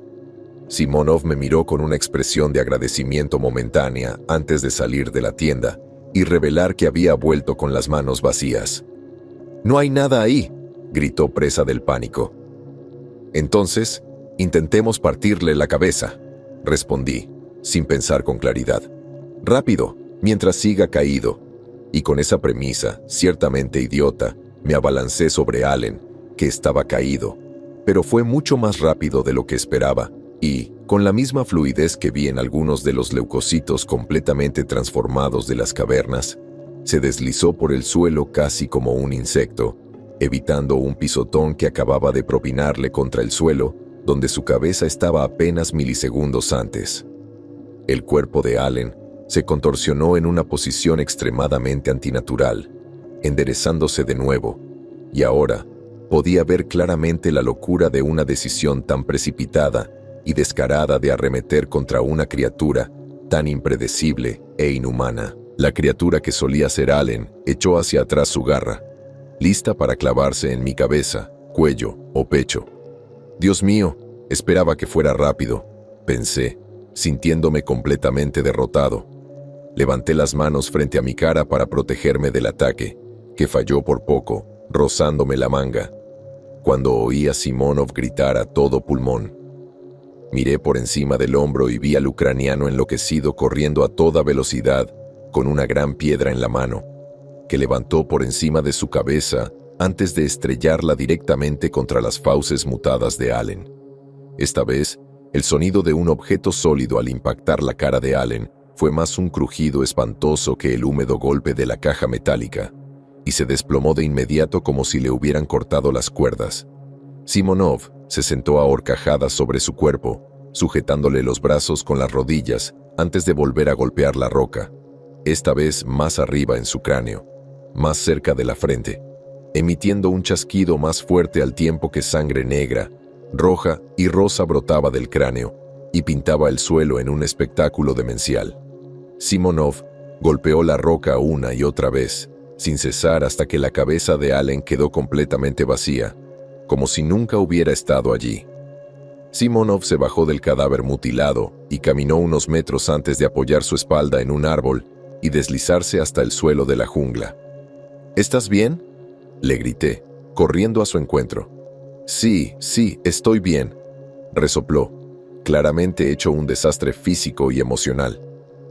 Simonov me miró con una expresión de agradecimiento momentánea antes de salir de la tienda y revelar que había vuelto con las manos vacías. «No hay nada ahí», gritó presa del pánico. «Entonces, intentemos partirle la cabeza», respondí, sin pensar con claridad. «Rápido, mientras siga caído». Y con esa premisa, ciertamente idiota, me abalancé sobre Allen, que estaba caído, pero fue mucho más rápido de lo que esperaba, y, con la misma fluidez que vi en algunos de los leucocitos completamente transformados de las cavernas, se deslizó por el suelo casi como un insecto, evitando un pisotón que acababa de propinarle contra el suelo, donde su cabeza estaba apenas milisegundos antes. El cuerpo de Allen se contorsionó en una posición extremadamente antinatural, enderezándose de nuevo, y ahora podía ver claramente la locura de una decisión tan precipitada y descarada de arremeter contra una criatura tan impredecible e inhumana. La criatura que solía ser Allen echó hacia atrás su garra, lista para clavarse en mi cabeza, cuello o pecho. «Dios mío», Esperaba que fuera rápido, pensé, sintiéndome completamente derrotado. Levanté las manos frente a mi cara para protegerme del ataque, que falló por poco, rozándome la manga, cuando oí a Simonov gritar a todo pulmón. Miré por encima del hombro y vi al ucraniano enloquecido corriendo a toda velocidad, con una gran piedra en la mano, que levantó por encima de su cabeza antes de estrellarla directamente contra las fauces mutadas de Allen. Esta vez, el sonido de un objeto sólido al impactar la cara de Allen fue más un crujido espantoso que el húmedo golpe de la caja metálica, y se desplomó de inmediato como si le hubieran cortado las cuerdas. Simonov se sentó a horcajadas sobre su cuerpo, sujetándole los brazos con las rodillas antes de volver a golpear la roca, esta vez más arriba en su cráneo, más cerca de la frente, emitiendo un chasquido más fuerte al tiempo que sangre negra, roja y rosa brotaba del cráneo y pintaba el suelo en un espectáculo demencial. Simonov golpeó la roca una y otra vez, sin cesar hasta que la cabeza de Allen quedó completamente vacía, como si nunca hubiera estado allí. Simonov se bajó del cadáver mutilado y caminó unos metros antes de apoyar su espalda en un árbol y deslizarse hasta el suelo de la jungla. ¿Estás bien?, le grité, corriendo a su encuentro. Sí, estoy bien, resopló, claramente hecho un desastre físico y emocional.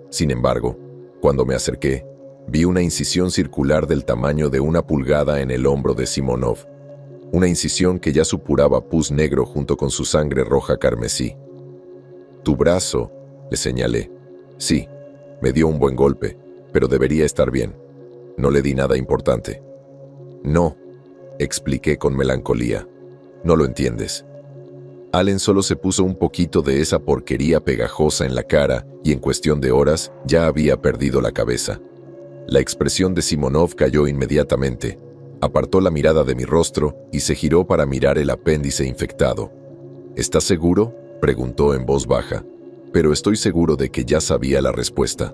Sin embargo, cuando me acerqué, vi una incisión circular del tamaño de una pulgada en el hombro de Simonov, una incisión que ya supuraba pus negro junto con su sangre roja carmesí. «Tu brazo», le señalé. «Sí, me dio un buen golpe, pero debería estar bien. No le di nada importante». «No», expliqué con melancolía. «No lo entiendes». Allen solo se puso un poquito de esa porquería pegajosa en la cara y en cuestión de horas ya había perdido la cabeza. La expresión de Simonov cayó inmediatamente. Apartó la mirada de mi rostro y se giró para mirar el apéndice infectado. «¿Estás seguro?», preguntó en voz baja, pero estoy seguro de que ya sabía la respuesta.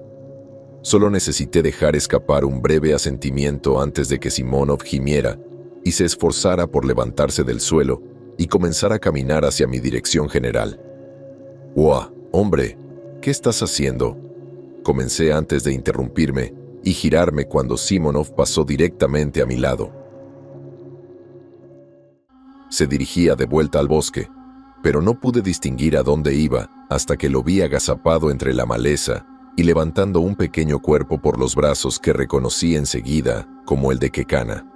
Solo necesité dejar escapar un breve asentimiento antes de que Simonov gimiera y se esforzara por levantarse del suelo y comenzar a caminar hacia mi dirección general. «¡Guau, hombre! ¿Qué estás haciendo?», comencé antes de interrumpirme y girarme cuando Simonov pasó directamente a mi lado. Se dirigía de vuelta al bosque, pero no pude distinguir a dónde iba hasta que lo vi agazapado entre la maleza y levantando un pequeño cuerpo por los brazos que reconocí enseguida como el de Kekana.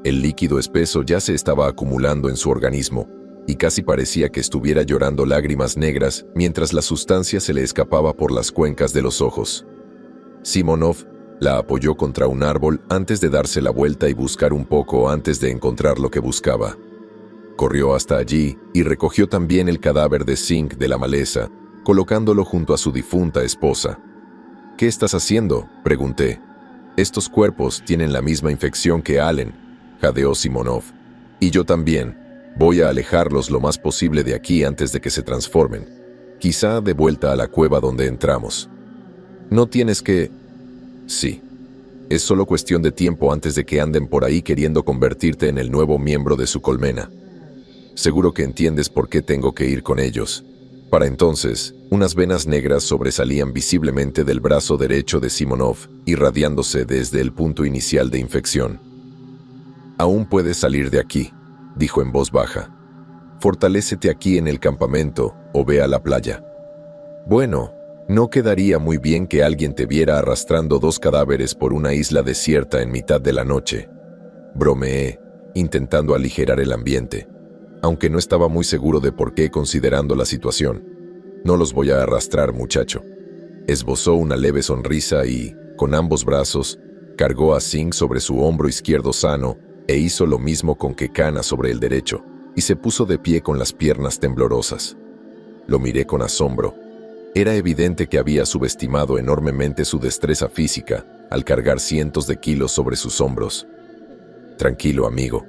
El líquido espeso ya se estaba acumulando en su organismo y casi parecía que estuviera llorando lágrimas negras mientras la sustancia se le escapaba por las cuencas de los ojos. Simonov la apoyó contra un árbol antes de darse la vuelta y buscar un poco antes de encontrar lo que buscaba. Corrió hasta allí y recogió también el cadáver de Zinc de la maleza, colocándolo junto a su difunta esposa. «¿Qué estás haciendo?», pregunté. «Estos cuerpos tienen la misma infección que Allen», jadeó Simonov. «Y yo también. Voy a alejarlos lo más posible de aquí antes de que se transformen. Quizá de vuelta a la cueva donde entramos». «No tienes que...». «Sí. Es solo cuestión de tiempo antes de que anden por ahí queriendo convertirte en el nuevo miembro de su colmena. Seguro que entiendes por qué tengo que ir con ellos». Para entonces, unas venas negras sobresalían visiblemente del brazo derecho de Simonov, irradiándose desde el punto inicial de infección. «Aún puedes salir de aquí», dijo en voz baja. «Fortalécete aquí en el campamento o ve a la playa». «Bueno, no quedaría muy bien que alguien te viera arrastrando 2 cadáveres por una isla desierta en mitad de la noche», bromeé, intentando aligerar el ambiente, aunque no estaba muy seguro de por qué considerando la situación. «No los voy a arrastrar, muchacho». Esbozó una leve sonrisa y, con ambos brazos, cargó a Zinc sobre su hombro izquierdo sano e hizo lo mismo con Kekana sobre el derecho, y se puso de pie con las piernas temblorosas. Lo miré con asombro. Era evidente que había subestimado enormemente su destreza física al cargar cientos de kilos sobre sus hombros. «Tranquilo, amigo.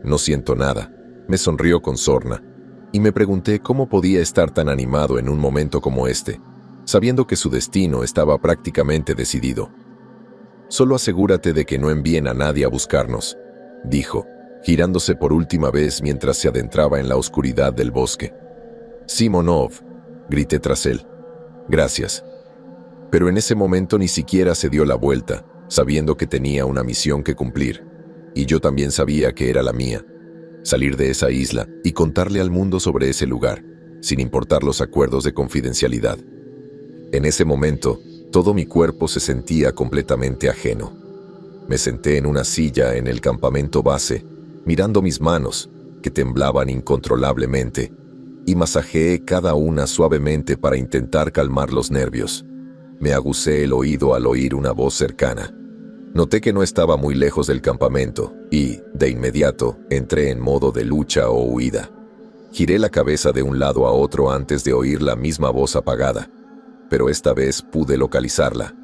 No siento nada», me sonrió con sorna, y me pregunté cómo podía estar tan animado en un momento como este, sabiendo que su destino estaba prácticamente decidido. «Solo asegúrate de que no envíen a nadie a buscarnos», dijo, girándose por última vez mientras se adentraba en la oscuridad del bosque. Simonov, grité tras él. Gracias. Pero en ese momento ni siquiera se dio la vuelta, sabiendo que tenía una misión que cumplir. Y yo también sabía que era la mía. Salir de esa isla y contarle al mundo sobre ese lugar, sin importar los acuerdos de confidencialidad. En ese momento, todo mi cuerpo se sentía completamente ajeno. Me senté en una silla en el campamento base, mirando mis manos, que temblaban incontrolablemente, y masajeé cada una suavemente para intentar calmar los nervios. Me agucé el oído al oír una voz cercana. Noté que no estaba muy lejos del campamento y, de inmediato, entré en modo de lucha o huida. Giré la cabeza de un lado a otro antes de oír la misma voz apagada, pero esta vez pude localizarla.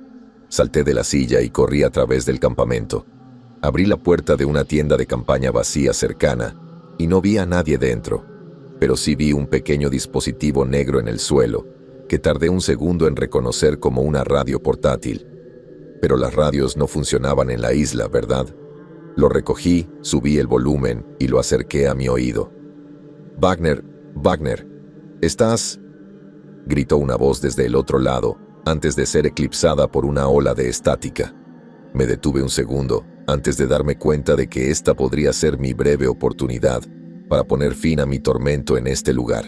Salté de la silla y corrí a través del campamento. Abrí la puerta de una tienda de campaña vacía cercana y no vi a nadie dentro, pero sí vi un pequeño dispositivo negro en el suelo, que tardé un segundo en reconocer como una radio portátil. Pero las radios no funcionaban en la isla, ¿verdad? Lo recogí, subí el volumen y lo acerqué a mi oído. Wagner, ¿estás...? Gritó una voz desde el otro lado, antes de ser eclipsada por una ola de estática. Me detuve un segundo, antes de darme cuenta de que esta podría ser mi breve oportunidad para poner fin a mi tormento en este lugar.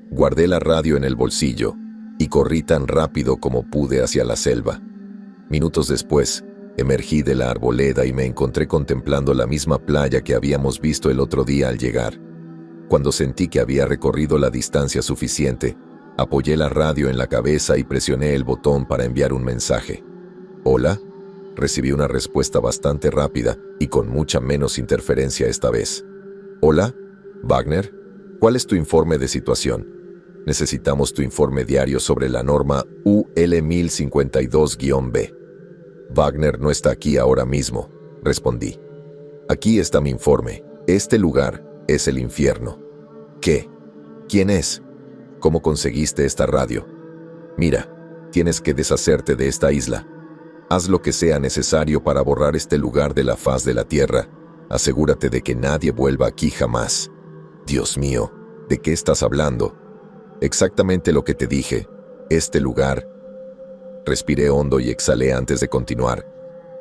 Guardé la radio en el bolsillo y corrí tan rápido como pude hacia la selva. Minutos después, emergí de la arboleda y me encontré contemplando la misma playa que habíamos visto el otro día al llegar. Cuando sentí que había recorrido la distancia suficiente, apoyé la radio en la cabeza y presioné el botón para enviar un mensaje. ¿Hola? Recibí una respuesta bastante rápida y con mucha menos interferencia esta vez. ¿Hola? ¿Wagner? ¿Cuál es tu informe de situación? Necesitamos tu informe diario sobre la norma UL 1052-B. Wagner no está aquí ahora mismo, respondí. Aquí está mi informe. Este lugar es el infierno. ¿Qué? ¿Quién es? ¿Cómo conseguiste esta radio? Mira, tienes que deshacerte de esta isla. Haz lo que sea necesario para borrar este lugar de la faz de la tierra. Asegúrate de que nadie vuelva aquí jamás. Dios mío, ¿de qué estás hablando? Exactamente lo que te dije. Este lugar... Respiré hondo y exhalé antes de continuar.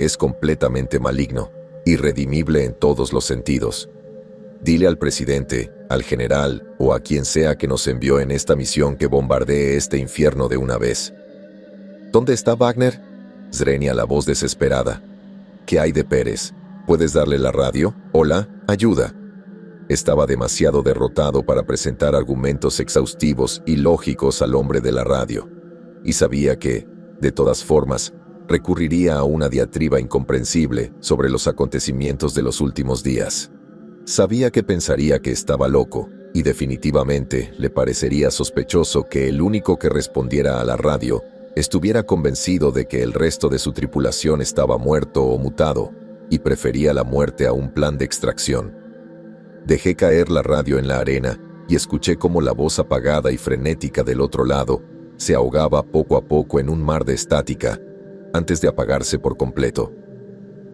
Es completamente maligno, irredimible en todos los sentidos. Dile al presidente, al general o a quien sea que nos envió en esta misión que bombardee este infierno de una vez. ¿Dónde está Wagner? Zrenia, la voz desesperada. ¿Qué hay de Pérez? ¿Puedes darle la radio? Hola, ayuda. Estaba demasiado derrotado para presentar argumentos exhaustivos y lógicos al hombre de la radio, y sabía que, de todas formas, recurriría a una diatriba incomprensible sobre los acontecimientos de los últimos días. Sabía que pensaría que estaba loco, y definitivamente le parecería sospechoso que el único que respondiera a la radio estuviera convencido de que el resto de su tripulación estaba muerto o mutado, y prefería la muerte a un plan de extracción. Dejé caer la radio en la arena y escuché cómo la voz apagada y frenética del otro lado se ahogaba poco a poco en un mar de estática, antes de apagarse por completo.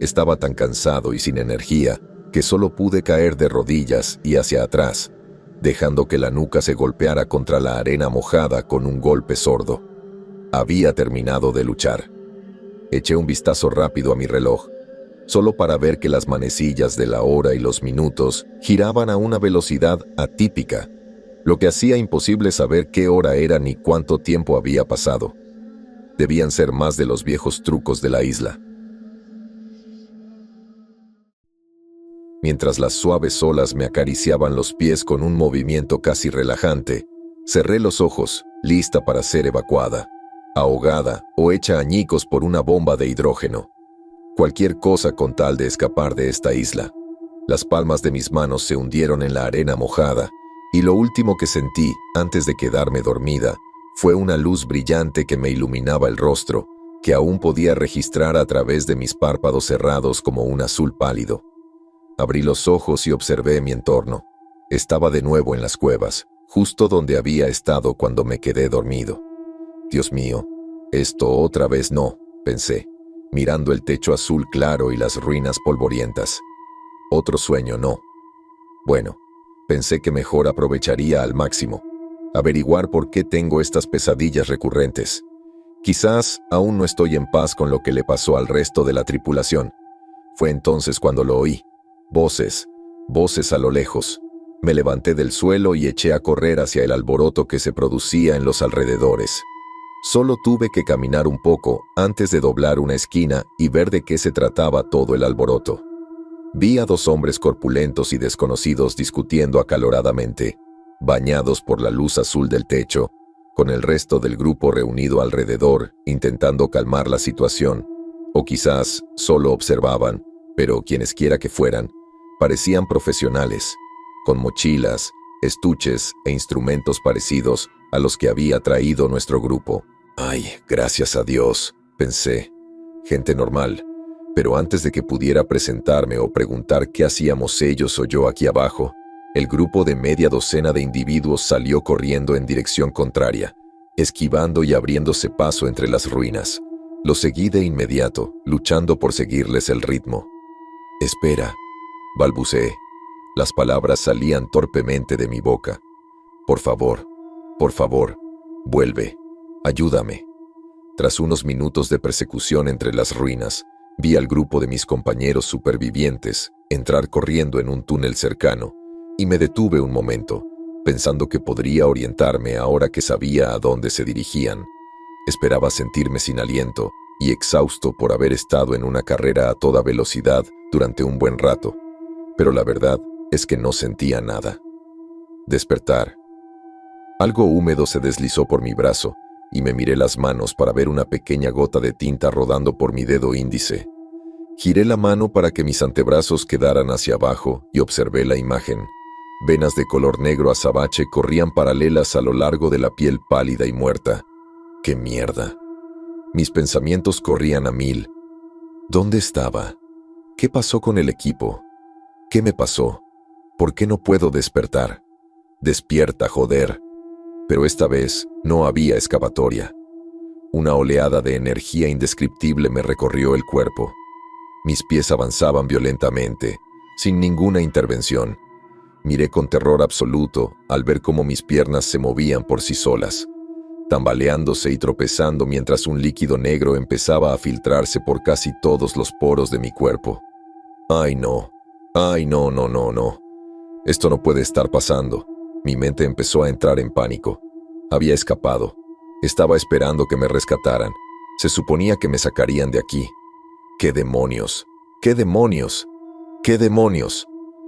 Estaba tan cansado y sin energía que solo pude caer de rodillas y hacia atrás, dejando que la nuca se golpeara contra la arena mojada con un golpe sordo. Había terminado de luchar. Eché un vistazo rápido a mi reloj, solo para ver que las manecillas de la hora y los minutos giraban a una velocidad atípica, lo que hacía imposible saber qué hora era ni cuánto tiempo había pasado. Debían ser más de los viejos trucos de la isla. Mientras las suaves olas me acariciaban los pies con un movimiento casi relajante, cerré los ojos, lista para ser evacuada, ahogada o hecha añicos por una bomba de hidrógeno. Cualquier cosa con tal de escapar de esta isla. Las palmas de mis manos se hundieron en la arena mojada, y lo último que sentí, antes de quedarme dormida, fue una luz brillante que me iluminaba el rostro, que aún podía registrar a través de mis párpados cerrados como un azul pálido. Abrí los ojos y observé mi entorno. Estaba de nuevo en las cuevas, justo donde había estado cuando me quedé dormido. Dios mío, esto otra vez no, pensé, mirando el techo azul claro y las ruinas polvorientas. Otro sueño no. Bueno, pensé que mejor aprovecharía al máximo. averiguar por qué tengo estas pesadillas recurrentes. Quizás aún no estoy en paz con lo que le pasó al resto de la tripulación. Fue entonces cuando lo oí. Voces, voces a lo lejos. Me levanté del suelo y eché a correr hacia el alboroto que se producía en los alrededores. Solo tuve que caminar un poco antes de doblar una esquina y ver de qué se trataba todo el alboroto. Vi a dos hombres corpulentos y desconocidos discutiendo acaloradamente, bañados por la luz azul del techo, con el resto del grupo reunido alrededor, intentando calmar la situación. O quizás solo observaban, pero quienesquiera que fueran, parecían profesionales, con mochilas, estuches e instrumentos parecidos a los que había traído nuestro grupo. «Ay, gracias a Dios», pensé, gente normal. Pero antes de que pudiera presentarme o preguntar qué hacíamos ellos o yo aquí abajo, el grupo de media docena de individuos salió corriendo en dirección contraria, esquivando y abriéndose paso entre las ruinas. Lo seguí de inmediato, luchando por seguirles el ritmo. «Espera», balbuceé. Las palabras salían torpemente de mi boca. Por favor, vuelve, ayúdame». Tras unos minutos de persecución entre las ruinas, vi al grupo de mis compañeros supervivientes entrar corriendo en un túnel cercano y me detuve un momento, pensando que podría orientarme ahora que sabía a dónde se dirigían. Esperaba sentirme sin aliento y exhausto por haber estado en una carrera a toda velocidad durante un buen rato, pero la verdad es que no sentía nada. Despertar. Algo húmedo se deslizó por mi brazo y me miré las manos para ver una pequeña gota de tinta rodando por mi dedo índice. Giré la mano para que mis antebrazos quedaran hacia abajo y observé la imagen. Venas de color negro azabache corrían paralelas a lo largo de la piel pálida y muerta. ¡Qué mierda! Mis pensamientos corrían a mil. ¿Dónde estaba? ¿Qué pasó con el equipo? ¿Qué me pasó? ¿Por qué no puedo despertar? Despierta, joder. Pero esta vez no había escapatoria. Una oleada de energía indescriptible me recorrió el cuerpo. Mis pies avanzaban violentamente, sin ninguna intervención. Miré con terror absoluto al ver cómo mis piernas se movían por sí solas, tambaleándose y tropezando mientras un líquido negro empezaba a filtrarse por casi todos los poros de mi cuerpo. ¡Ay, no! ¡Ay, no, no, no, no! Esto no puede estar pasando. Mi mente empezó a entrar en pánico. Había escapado. Estaba esperando que me rescataran. Se suponía que me sacarían de aquí. ¡Qué demonios! ¡Qué demonios! ¡Qué demonios!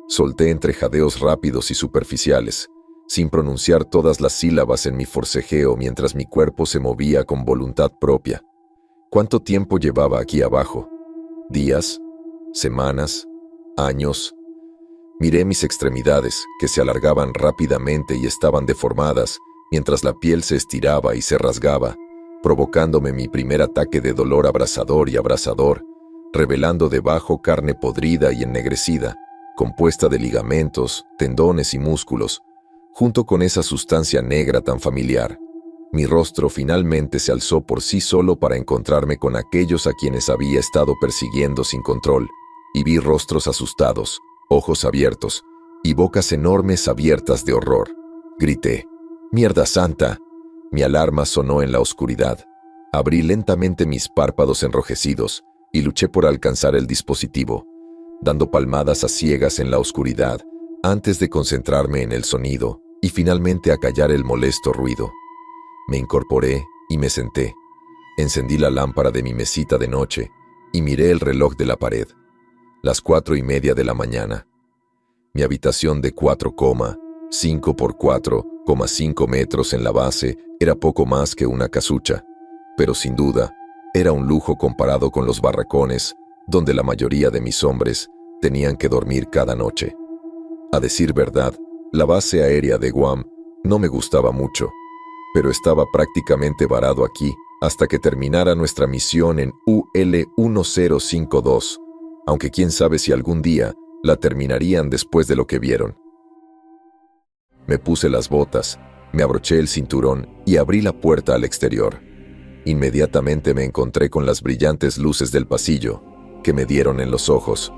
Solté entre jadeos rápidos y superficiales, sin pronunciar todas las sílabas en mi forcejeo mientras mi cuerpo se movía con voluntad propia. ¿Cuánto tiempo llevaba aquí abajo? ¿Días? ¿Semanas? ¿Años? Miré mis extremidades, que se alargaban rápidamente y estaban deformadas, mientras la piel se estiraba y se rasgaba, provocándome mi primer ataque de dolor abrasador, revelando debajo carne podrida y ennegrecida, compuesta de ligamentos, tendones y músculos, junto con esa sustancia negra tan familiar. Mi rostro finalmente se alzó por sí solo para encontrarme con aquellos a quienes había estado persiguiendo sin control, y vi rostros asustados, ojos abiertos y bocas enormes abiertas de horror. Grité: «¡Mierda santa!». Mi alarma sonó en la oscuridad. Abrí lentamente mis párpados enrojecidos y luché por alcanzar el dispositivo, dando palmadas a ciegas en la oscuridad antes de concentrarme en el sonido y finalmente acallar el molesto ruido. Me incorporé y me senté. Encendí la lámpara de mi mesita de noche y miré el reloj de la pared. Las 4:30 de la mañana. Mi habitación de 4,5 por 4,5 metros en la base era poco más que una casucha, pero sin duda era un lujo comparado con los barracones donde la mayoría de mis hombres tenían que dormir cada noche. A decir verdad, la base aérea de Guam no me gustaba mucho, pero estaba prácticamente varado aquí hasta que terminara nuestra misión en UL-1052, aunque quién sabe si algún día la terminarían después de lo que vieron. Me puse las botas, me abroché el cinturón y abrí la puerta al exterior. Inmediatamente me encontré con las brillantes luces del pasillo, que me dieron en los ojos.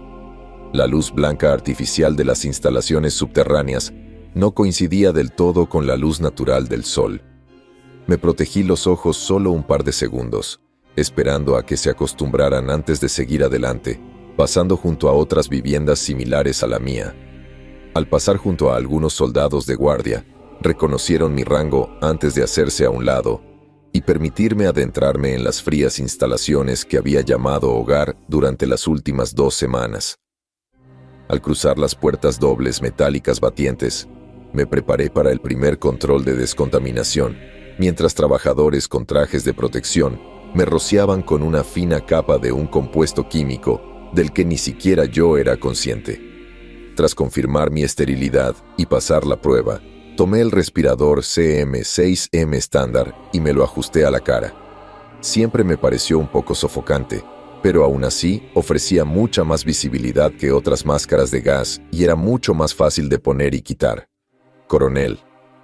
La luz blanca artificial de las instalaciones subterráneas no coincidía del todo con la luz natural del sol. Me protegí los ojos solo un par de segundos, esperando a que se acostumbraran antes de seguir adelante, pasando junto a otras viviendas similares a la mía. Al pasar junto a algunos soldados de guardia, reconocieron mi rango antes de hacerse a un lado y permitirme adentrarme en las frías instalaciones que había llamado hogar durante las últimas 2 semanas. Al cruzar las puertas dobles metálicas batientes, me preparé para el primer control de descontaminación, mientras trabajadores con trajes de protección me rociaban con una fina capa de un compuesto químico del que ni siquiera yo era consciente. Tras confirmar mi esterilidad y pasar la prueba, tomé el respirador CM6M estándar y me lo ajusté a la cara. Siempre me pareció un poco sofocante, pero aún así ofrecía mucha más visibilidad que otras máscaras de gas y era mucho más fácil de poner y quitar. «Coronel,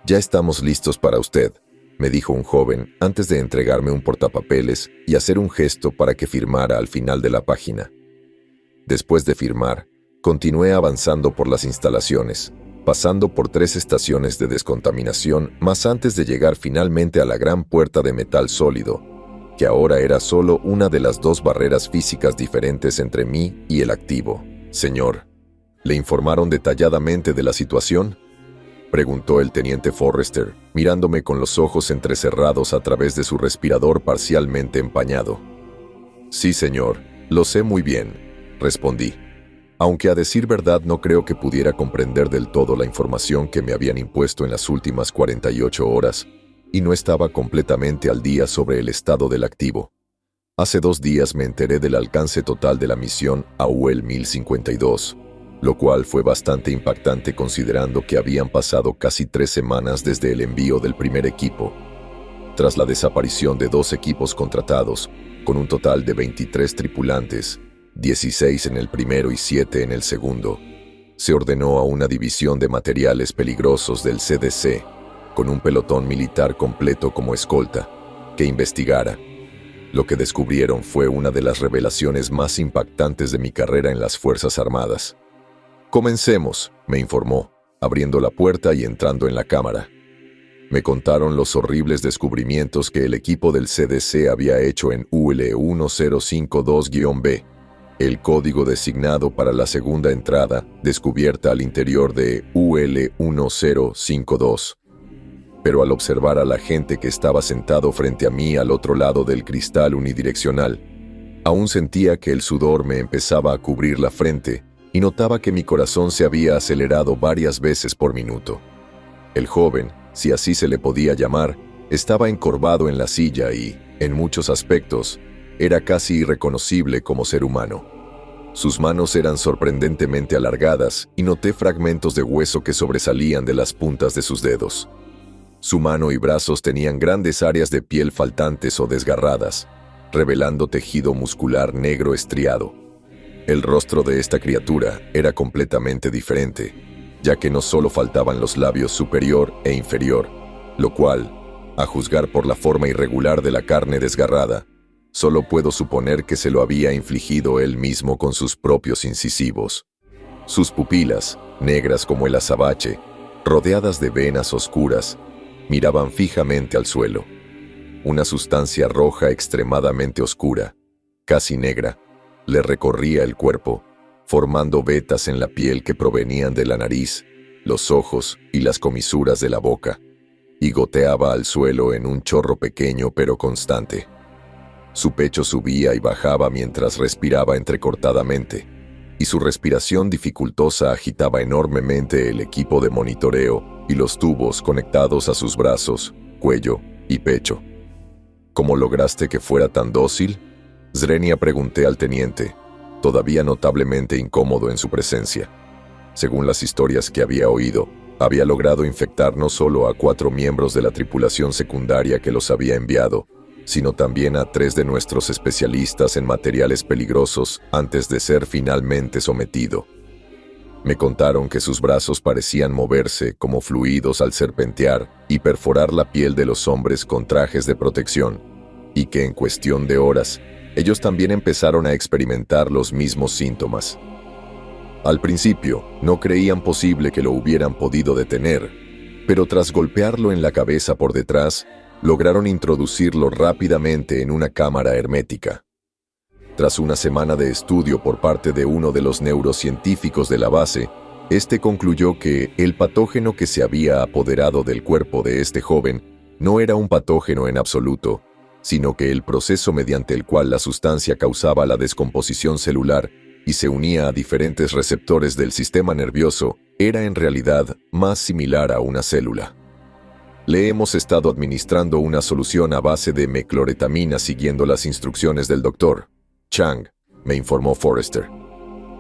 ya estamos listos para usted», me dijo un joven antes de entregarme un portapapeles y hacer un gesto para que firmara al final de la página. Después de firmar, continué avanzando por las instalaciones, pasando por 3 estaciones de descontaminación más antes de llegar finalmente a la gran puerta de metal sólido, que ahora era solo una de las 2 barreras físicas diferentes entre mí y el activo. «Señor, ¿le informaron detalladamente de la situación?», preguntó el teniente Forrester, mirándome con los ojos entrecerrados a través de su respirador parcialmente empañado. «Sí, señor, lo sé muy bien», respondí. Aunque a decir verdad no creo que pudiera comprender del todo la información que me habían impuesto en las últimas 48 horas, y no estaba completamente al día sobre el estado del activo. Hace 2 días me enteré del alcance total de la misión AUL 1052, lo cual fue bastante impactante considerando que habían pasado casi 3 semanas desde el envío del primer equipo. Tras la desaparición de 2 equipos contratados, con un total de 23 tripulantes, 16 en el primero y 7 en el segundo, se ordenó a una división de materiales peligrosos del CDC, con un pelotón militar completo como escolta, que investigara. Lo que descubrieron fue una de las revelaciones más impactantes de mi carrera en las Fuerzas Armadas. «Comencemos», me informó, abriendo la puerta y entrando en la cámara. Me contaron los horribles descubrimientos que el equipo del CDC había hecho en UL 1052-B, el código designado para la segunda entrada, descubierta al interior de UL 1052. Pero al observar a la gente que estaba sentado frente a mí al otro lado del cristal unidireccional, aún sentía que el sudor me empezaba a cubrir la frente y notaba que mi corazón se había acelerado varias veces por minuto. El joven, si así se le podía llamar, estaba encorvado en la silla y, en muchos aspectos, era casi irreconocible como ser humano. Sus manos eran sorprendentemente alargadas y noté fragmentos de hueso que sobresalían de las puntas de sus dedos. Su mano y brazos tenían grandes áreas de piel faltantes o desgarradas, revelando tejido muscular negro estriado. El rostro de esta criatura era completamente diferente, ya que no solo faltaban los labios superior e inferior, lo cual, a juzgar por la forma irregular de la carne desgarrada, solo puedo suponer que se lo había infligido él mismo con sus propios incisivos. Sus pupilas, negras como el azabache, rodeadas de venas oscuras, miraban fijamente al suelo. Una sustancia roja extremadamente oscura, casi negra, le recorría el cuerpo, formando vetas en la piel que provenían de la nariz, los ojos y las comisuras de la boca, y goteaba al suelo en un chorro pequeño pero constante. Su pecho subía y bajaba mientras respiraba entrecortadamente, y su respiración dificultosa agitaba enormemente el equipo de monitoreo y los tubos conectados a sus brazos, cuello y pecho. ¿Cómo lograste que fuera tan dócil?, Zrenia pregunté al teniente, todavía notablemente incómodo en su presencia. Según las historias que había oído, había logrado infectar no solo a 4 miembros de la tripulación secundaria que los había enviado, sino también a 3 de nuestros especialistas en materiales peligrosos antes de ser finalmente sometido. Me contaron que sus brazos parecían moverse como fluidos al serpentear y perforar la piel de los hombres con trajes de protección, y que en cuestión de horas, ellos también empezaron a experimentar los mismos síntomas. Al principio, no creían posible que lo hubieran podido detener, pero tras golpearlo en la cabeza por detrás, lograron introducirlo rápidamente en una cámara hermética. Tras una semana de estudio por parte de uno de los neurocientíficos de la base, este concluyó que el patógeno que se había apoderado del cuerpo de este joven no era un patógeno en absoluto, sino que el proceso mediante el cual la sustancia causaba la descomposición celular y se unía a diferentes receptores del sistema nervioso era en realidad más similar a una célula. Le hemos estado administrando una solución a base de mecloretamina siguiendo las instrucciones del doctor Chang, me informó Forrester.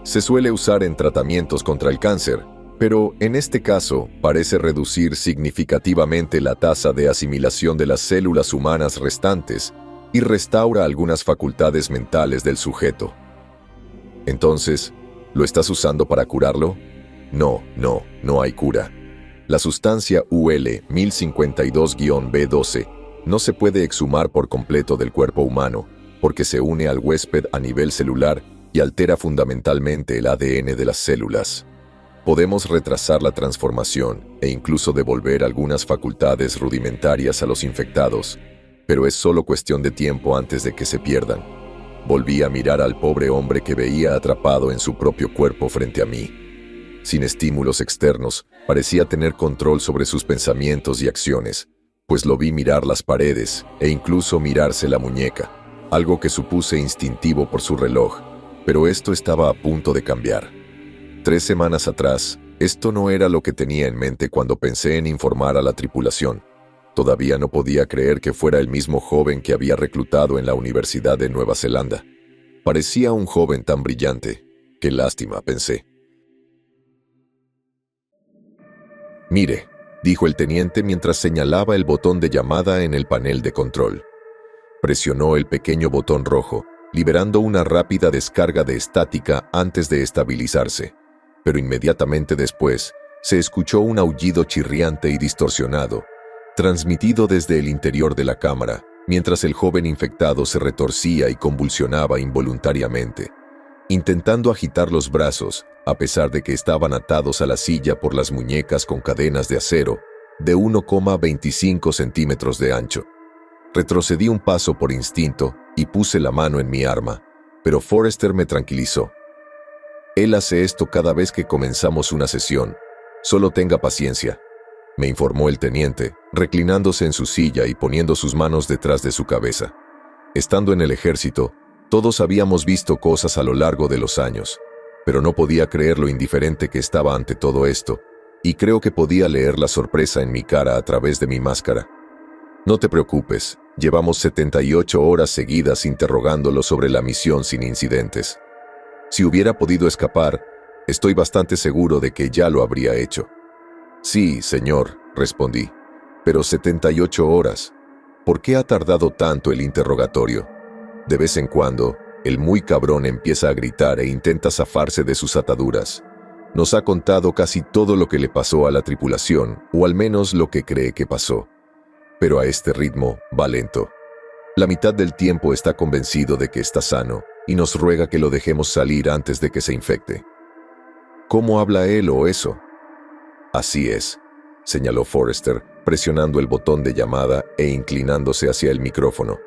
Se suele usar en tratamientos contra el cáncer, pero en este caso parece reducir significativamente la tasa de asimilación de las células humanas restantes y restaura algunas facultades mentales del sujeto. Entonces, ¿lo estás usando para curarlo? No hay cura. La sustancia UL 1052-B12 no se puede exhumar por completo del cuerpo humano, porque se une al huésped a nivel celular y altera fundamentalmente el ADN de las células. Podemos retrasar la transformación e incluso devolver algunas facultades rudimentarias a los infectados, pero es solo cuestión de tiempo antes de que se pierdan. Volví a mirar al pobre hombre que veía atrapado en su propio cuerpo frente a mí. Sin estímulos externos, parecía tener control sobre sus pensamientos y acciones, pues lo vi mirar las paredes e incluso mirarse la muñeca, algo que supuse instintivo por su reloj, pero esto estaba a punto de cambiar. 3 semanas atrás, esto no era lo que tenía en mente cuando pensé en informar a la tripulación. Todavía no podía creer que fuera el mismo joven que había reclutado en la Universidad de Nueva Zelanda. Parecía un joven tan brillante. Qué lástima, pensé. «Mire», dijo el teniente mientras señalaba el botón de llamada en el panel de control. Presionó el pequeño botón rojo, liberando una rápida descarga de estática antes de estabilizarse, pero inmediatamente después se escuchó un aullido chirriante y distorsionado, transmitido desde el interior de la cámara, mientras el joven infectado se retorcía y convulsionaba involuntariamente, intentando agitar los brazos, a pesar de que estaban atados a la silla por las muñecas con cadenas de acero de 1,25 centímetros de ancho. Retrocedí un paso por instinto y puse la mano en mi arma, pero Forrester me tranquilizó. «Él hace esto cada vez que comenzamos una sesión. Solo tenga paciencia», me informó el teniente, reclinándose en su silla y poniendo sus manos detrás de su cabeza. Estando en el ejército, todos habíamos visto cosas a lo largo de los años, pero no podía creer lo indiferente que estaba ante todo esto, y creo que podía leer la sorpresa en mi cara a través de mi máscara. «No te preocupes, llevamos 78 horas seguidas interrogándolo sobre la misión sin incidentes. Si hubiera podido escapar, estoy bastante seguro de que ya lo habría hecho». «Sí, señor», respondí, «pero 78 horas. ¿Por qué ha tardado tanto el interrogatorio?» De vez en cuando, el muy cabrón empieza a gritar e intenta zafarse de sus ataduras. Nos ha contado casi todo lo que le pasó a la tripulación, o al menos lo que cree que pasó. Pero a este ritmo va lento. La mitad del tiempo está convencido de que está sano y nos ruega que lo dejemos salir antes de que se infecte. ¿Cómo habla él o eso? «Así es», señaló Forrester, presionando el botón de llamada e inclinándose hacia el micrófono.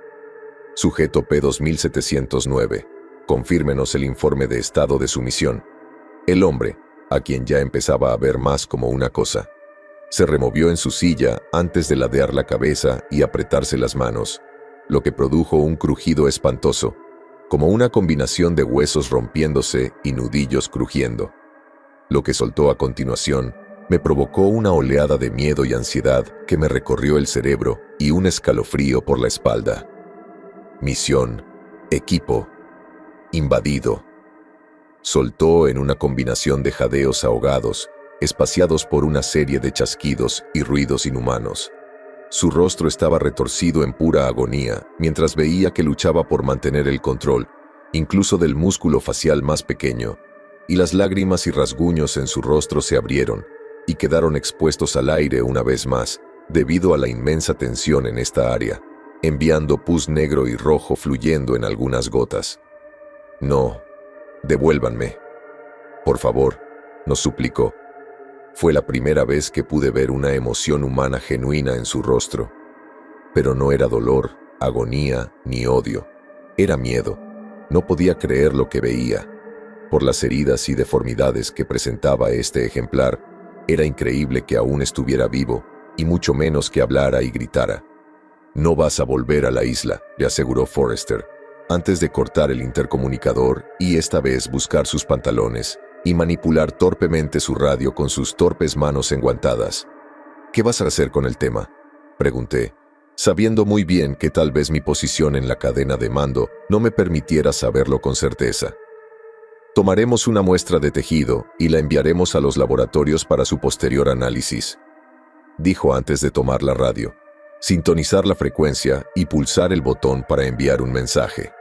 «Sujeto P2709, confírmenos el informe de estado de su misión». El hombre, a quien ya empezaba a ver más como una cosa, se removió en su silla antes de ladear la cabeza y apretarse las manos, lo que produjo un crujido espantoso, como una combinación de huesos rompiéndose y nudillos crujiendo. Lo que soltó a continuación me provocó una oleada de miedo y ansiedad que me recorrió el cerebro y un escalofrío por la espalda. «Misión, equipo, invadido», soltó en una combinación de jadeos ahogados, espaciados por una serie de chasquidos y ruidos inhumanos. Su rostro estaba retorcido en pura agonía, mientras veía que luchaba por mantener el control, incluso del músculo facial más pequeño, y las lágrimas y rasguños en su rostro se abrieron y quedaron expuestos al aire una vez más, debido a la inmensa tensión en esta área, enviando pus negro y rojo fluyendo en algunas gotas. «No, devuélvanme». Por favor, nos suplicó. Fue la primera vez que pude ver una emoción humana genuina en su rostro. Pero no era dolor, agonía ni odio. Era miedo. No podía creer lo que veía. Por las heridas y deformidades que presentaba este ejemplar, era increíble que aún estuviera vivo, y mucho menos que hablara y gritara. «No vas a volver a la isla», le aseguró Forrester, antes de cortar el intercomunicador y esta vez buscar sus pantalones y manipular torpemente su radio con sus torpes manos enguantadas. «¿Qué vas a hacer con el tema?», pregunté, sabiendo muy bien que tal vez mi posición en la cadena de mando no me permitiera saberlo con certeza. «Tomaremos una muestra de tejido y la enviaremos a los laboratorios para su posterior análisis», dijo antes de tomar la radio, sintonizar la frecuencia y pulsar el botón para enviar un mensaje.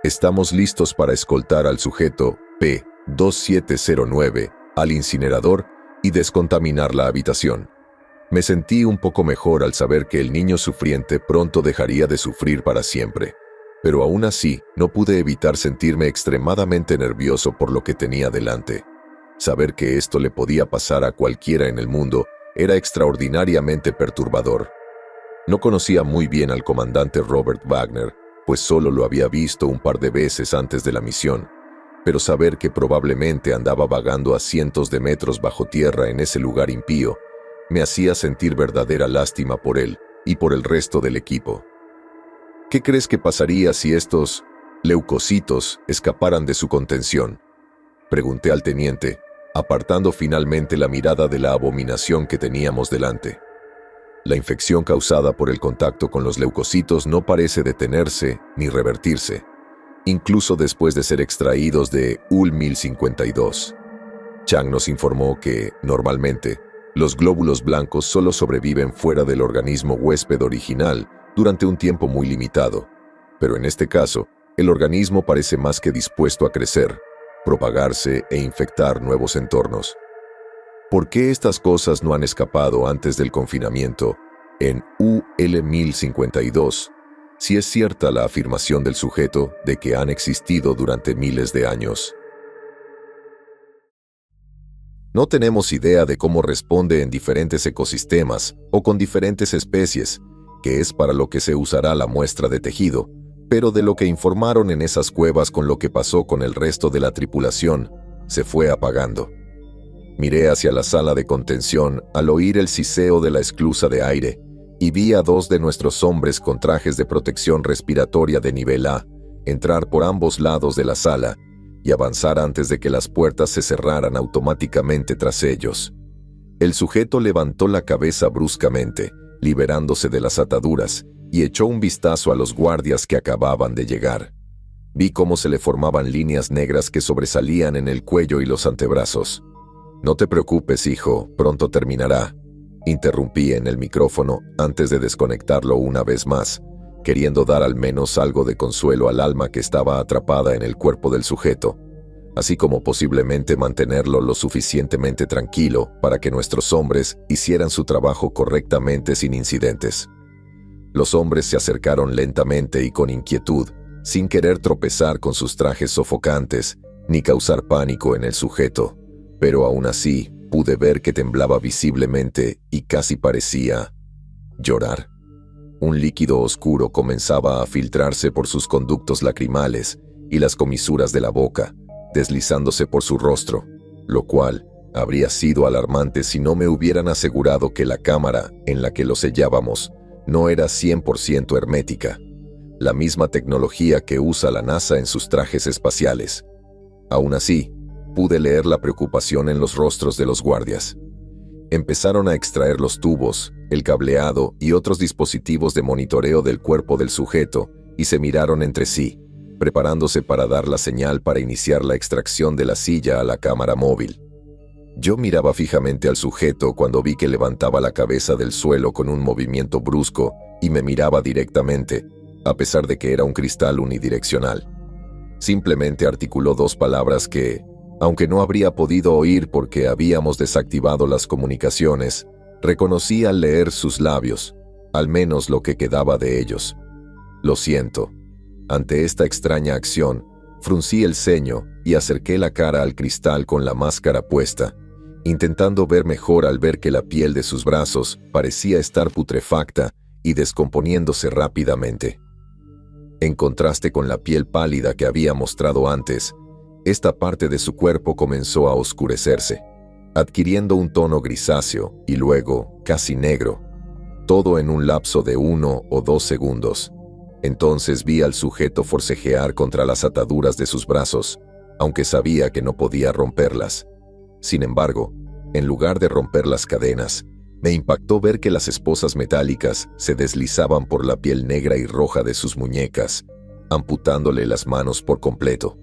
«Estamos listos para escoltar al sujeto P-2709 al incinerador y descontaminar la habitación». Me sentí un poco mejor al saber que el niño sufriente pronto dejaría de sufrir para siempre, pero aún así no pude evitar sentirme extremadamente nervioso por lo que tenía delante. Saber que esto le podía pasar a cualquiera en el mundo era extraordinariamente perturbador. No conocía muy bien al comandante Robert Wagner, pues solo lo había visto un par de veces antes de la misión, pero saber que probablemente andaba vagando a cientos de metros bajo tierra en ese lugar impío me hacía sentir verdadera lástima por él y por el resto del equipo. «¿Qué crees que pasaría si estos leucocitos escaparan de su contención?», pregunté al teniente, apartando finalmente la mirada de la abominación que teníamos delante. La infección causada por el contacto con los leucocitos no parece detenerse ni revertirse, incluso después de ser extraídos de UL-1052. Chang nos informó que, normalmente, los glóbulos blancos solo sobreviven fuera del organismo huésped original durante un tiempo muy limitado, pero en este caso, el organismo parece más que dispuesto a crecer, propagarse e infectar nuevos entornos. ¿Por qué estas cosas no han escapado antes del confinamiento en UL-1052, si es cierta la afirmación del sujeto de que han existido durante miles de años? No tenemos idea de cómo responde en diferentes ecosistemas o con diferentes especies, que es para lo que se usará la muestra de tejido, pero de lo que informaron en esas cuevas con lo que pasó con el resto de la tripulación, se fue apagando. Miré hacia la sala de contención al oír el siseo de la esclusa de aire y vi a 2 de nuestros hombres con trajes de protección respiratoria de nivel A entrar por ambos lados de la sala y avanzar antes de que las puertas se cerraran automáticamente tras ellos. El sujeto levantó la cabeza bruscamente, liberándose de las ataduras, y echó un vistazo a los guardias que acababan de llegar. Vi cómo se le formaban líneas negras que sobresalían en el cuello y los antebrazos. «No te preocupes, hijo, pronto terminará», interrumpí en el micrófono antes de desconectarlo una vez más, queriendo dar al menos algo de consuelo al alma que estaba atrapada en el cuerpo del sujeto, así como posiblemente mantenerlo lo suficientemente tranquilo para que nuestros hombres hicieran su trabajo correctamente sin incidentes. Los hombres se acercaron lentamente y con inquietud, sin querer tropezar con sus trajes sofocantes ni causar pánico en el sujeto, pero aún así pude ver que temblaba visiblemente y casi parecía llorar. Un líquido oscuro comenzaba a filtrarse por sus conductos lacrimales y las comisuras de la boca, deslizándose por su rostro, lo cual habría sido alarmante si no me hubieran asegurado que la cámara en la que lo sellábamos no era 100% hermética, la misma tecnología que usa la NASA en sus trajes espaciales. Aún así, pude leer la preocupación en los rostros de los guardias. Empezaron a extraer los tubos, el cableado y otros dispositivos de monitoreo del cuerpo del sujeto y se miraron entre sí, preparándose para dar la señal para iniciar la extracción de la silla a la cámara móvil. Yo miraba fijamente al sujeto cuando vi que levantaba la cabeza del suelo con un movimiento brusco y me miraba directamente, a pesar de que era un cristal unidireccional. Simplemente articuló 2 palabras que, aunque no habría podido oír porque habíamos desactivado las comunicaciones, reconocí al leer sus labios, al menos lo que quedaba de ellos. «Lo siento». Ante esta extraña acción, Fruncí el ceño y acerqué la cara al cristal con la máscara puesta, intentando ver mejor al ver que la piel de sus brazos parecía estar putrefacta y descomponiéndose rápidamente. En contraste con la piel pálida que había mostrado antes, esta parte de su cuerpo comenzó a oscurecerse, adquiriendo un tono grisáceo y luego casi negro, todo en un lapso de 1 o 2 segundos. Entonces vi al sujeto forcejear contra las ataduras de sus brazos, aunque sabía que no podía romperlas. Sin embargo, en lugar de romper las cadenas, me impactó ver que las esposas metálicas se deslizaban por la piel negra y roja de sus muñecas, amputándole las manos por completo.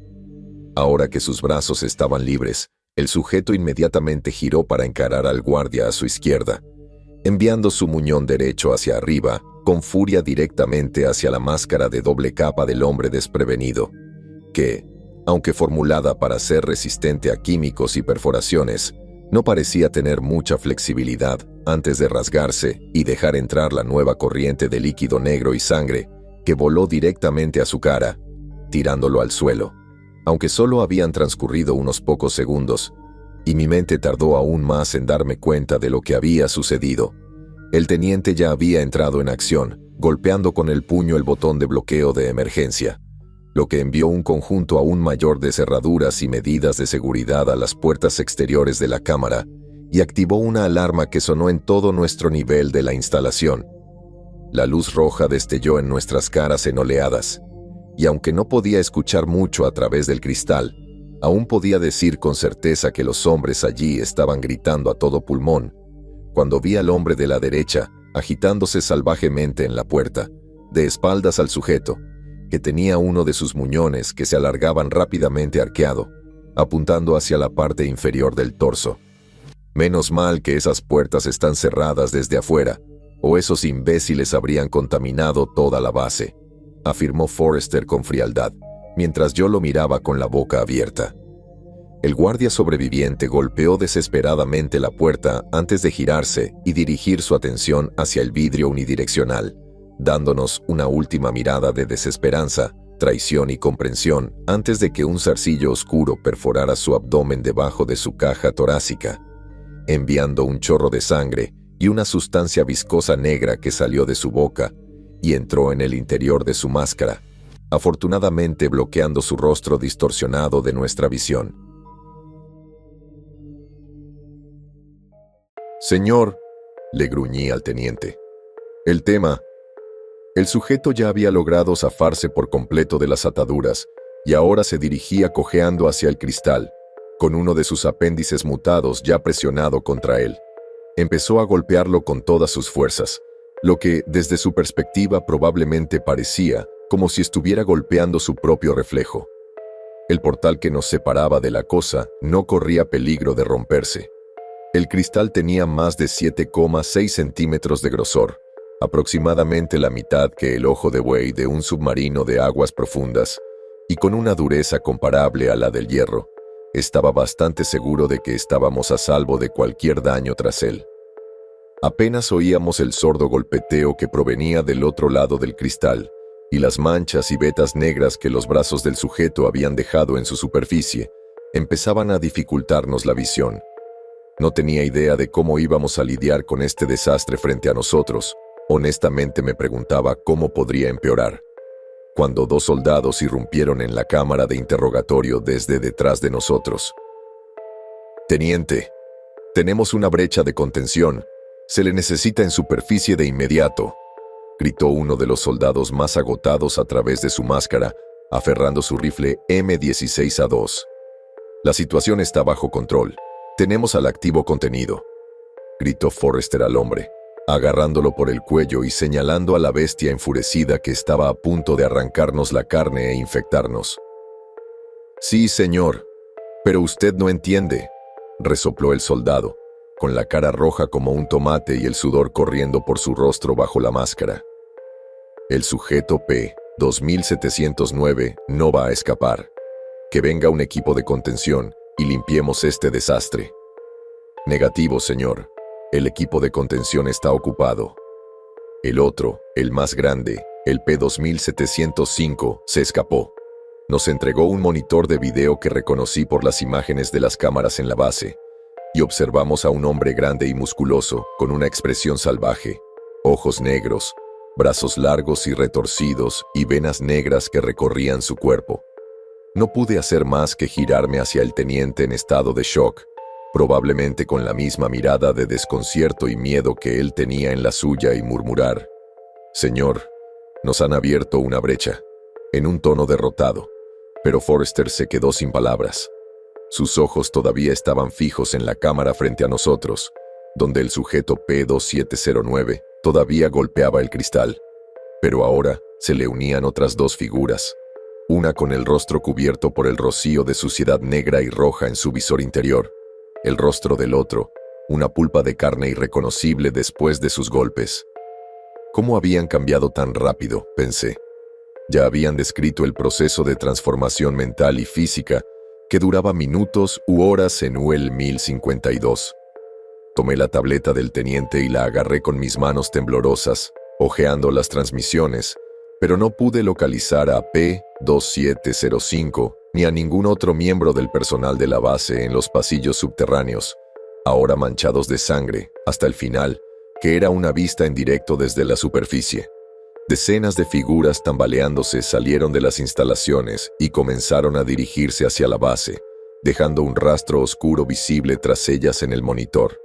Ahora que sus brazos estaban libres, el sujeto inmediatamente giró para encarar al guardia a su izquierda, enviando su muñón derecho hacia arriba, con furia directamente hacia la máscara de doble capa del hombre desprevenido, que, aunque formulada para ser resistente a químicos y perforaciones, no parecía tener mucha flexibilidad antes de rasgarse y dejar entrar la nueva corriente de líquido negro y sangre que voló directamente a su cara, tirándolo al suelo. Aunque solo habían transcurrido unos pocos segundos, y mi mente tardó aún más en darme cuenta de lo que había sucedido, el teniente ya había entrado en acción, golpeando con el puño el botón de bloqueo de emergencia, lo que envió un conjunto aún mayor de cerraduras y medidas de seguridad a las puertas exteriores de la cámara y activó una alarma que sonó en todo nuestro nivel de la instalación. La luz roja destelló en nuestras caras en oleadas, y aunque no podía escuchar mucho a través del cristal, aún podía decir con certeza que los hombres allí estaban gritando a todo pulmón, cuando vi al hombre de la derecha agitándose salvajemente en la puerta, de espaldas al sujeto, que tenía uno de sus muñones que se alargaban rápidamente arqueado, apuntando hacia la parte inferior del torso. Menos mal que esas puertas están cerradas desde afuera, o esos imbéciles habrían contaminado toda la base, afirmó Forrester con frialdad, mientras yo lo miraba con la boca abierta. El guardia sobreviviente golpeó desesperadamente la puerta antes de girarse y dirigir su atención hacia el vidrio unidireccional, dándonos una última mirada de desesperanza, traición y comprensión antes de que un zarcillo oscuro perforara su abdomen debajo de su caja torácica, enviando un chorro de sangre y una sustancia viscosa negra que salió de su boca y entró en el interior de su máscara, afortunadamente bloqueando su rostro distorsionado de nuestra visión. «Señor», le gruñí al teniente. «El tema». El sujeto ya había logrado zafarse por completo de las ataduras y ahora se dirigía cojeando hacia el cristal, con uno de sus apéndices mutados ya presionado contra él. Empezó a golpearlo con todas sus fuerzas, lo que, desde su perspectiva, probablemente parecía como si estuviera golpeando su propio reflejo. El portal que nos separaba de la cosa no corría peligro de romperse. El cristal tenía más de 7,6 centímetros de grosor, aproximadamente la mitad que el ojo de buey de un submarino de aguas profundas, y con una dureza comparable a la del hierro. Estaba bastante seguro de que estábamos a salvo de cualquier daño tras él. Apenas oíamos el sordo golpeteo que provenía del otro lado del cristal, y las manchas y vetas negras que los brazos del sujeto habían dejado en su superficie empezaban a dificultarnos la visión. No tenía idea de cómo íbamos a lidiar con este desastre frente a nosotros. Honestamente me preguntaba cómo podría empeorar, cuando 2 soldados irrumpieron en la cámara de interrogatorio desde detrás de nosotros. «Teniente, tenemos una brecha de contención. Se le necesita en superficie de inmediato», gritó uno de los soldados más agotados a través de su máscara, aferrando su rifle M16A2. «La situación está bajo control. Tenemos al activo contenido», gritó Forrester al hombre, agarrándolo por el cuello y señalando a la bestia enfurecida que estaba a punto de arrancarnos la carne e infectarnos. «Sí, señor, pero usted no entiende», resopló el soldado, con la cara roja como un tomate y el sudor corriendo por su rostro bajo la máscara. «El sujeto P-2709 no va a escapar. Que venga un equipo de contención y limpiemos este desastre». «Negativo, señor. El equipo de contención está ocupado». El otro, el más grande, el P-2705, se escapó. Nos entregó un monitor de video que reconocí por las imágenes de las cámaras en la base, y observamos a un hombre grande y musculoso, con una expresión salvaje, ojos negros, brazos largos y retorcidos y venas negras que recorrían su cuerpo. No pude hacer más que girarme hacia el teniente en estado de shock, probablemente con la misma mirada de desconcierto y miedo que él tenía en la suya, y murmurar: «Señor, nos han abierto una brecha», en un tono derrotado, pero Forrester se quedó sin palabras. Sus ojos todavía estaban fijos en la cámara frente a nosotros, donde el sujeto P-2709 todavía golpeaba el cristal. Pero ahora se le unían otras dos figuras, una con el rostro cubierto por el rocío de suciedad negra y roja en su visor interior, el rostro del otro, una pulpa de carne irreconocible después de sus golpes. ¿Cómo habían cambiado tan rápido?, pensé. Ya habían descrito el proceso de transformación mental y física que duraba minutos u horas en UL 1052. Tomé la tableta del teniente y la agarré con mis manos temblorosas, hojeando las transmisiones, pero no pude localizar a P-2705 ni a ningún otro miembro del personal de la base en los pasillos subterráneos, ahora manchados de sangre, hasta el final, que era una vista en directo desde la superficie. Decenas de figuras tambaleándose salieron de las instalaciones y comenzaron a dirigirse hacia la base, dejando un rastro oscuro visible tras ellas en el monitor.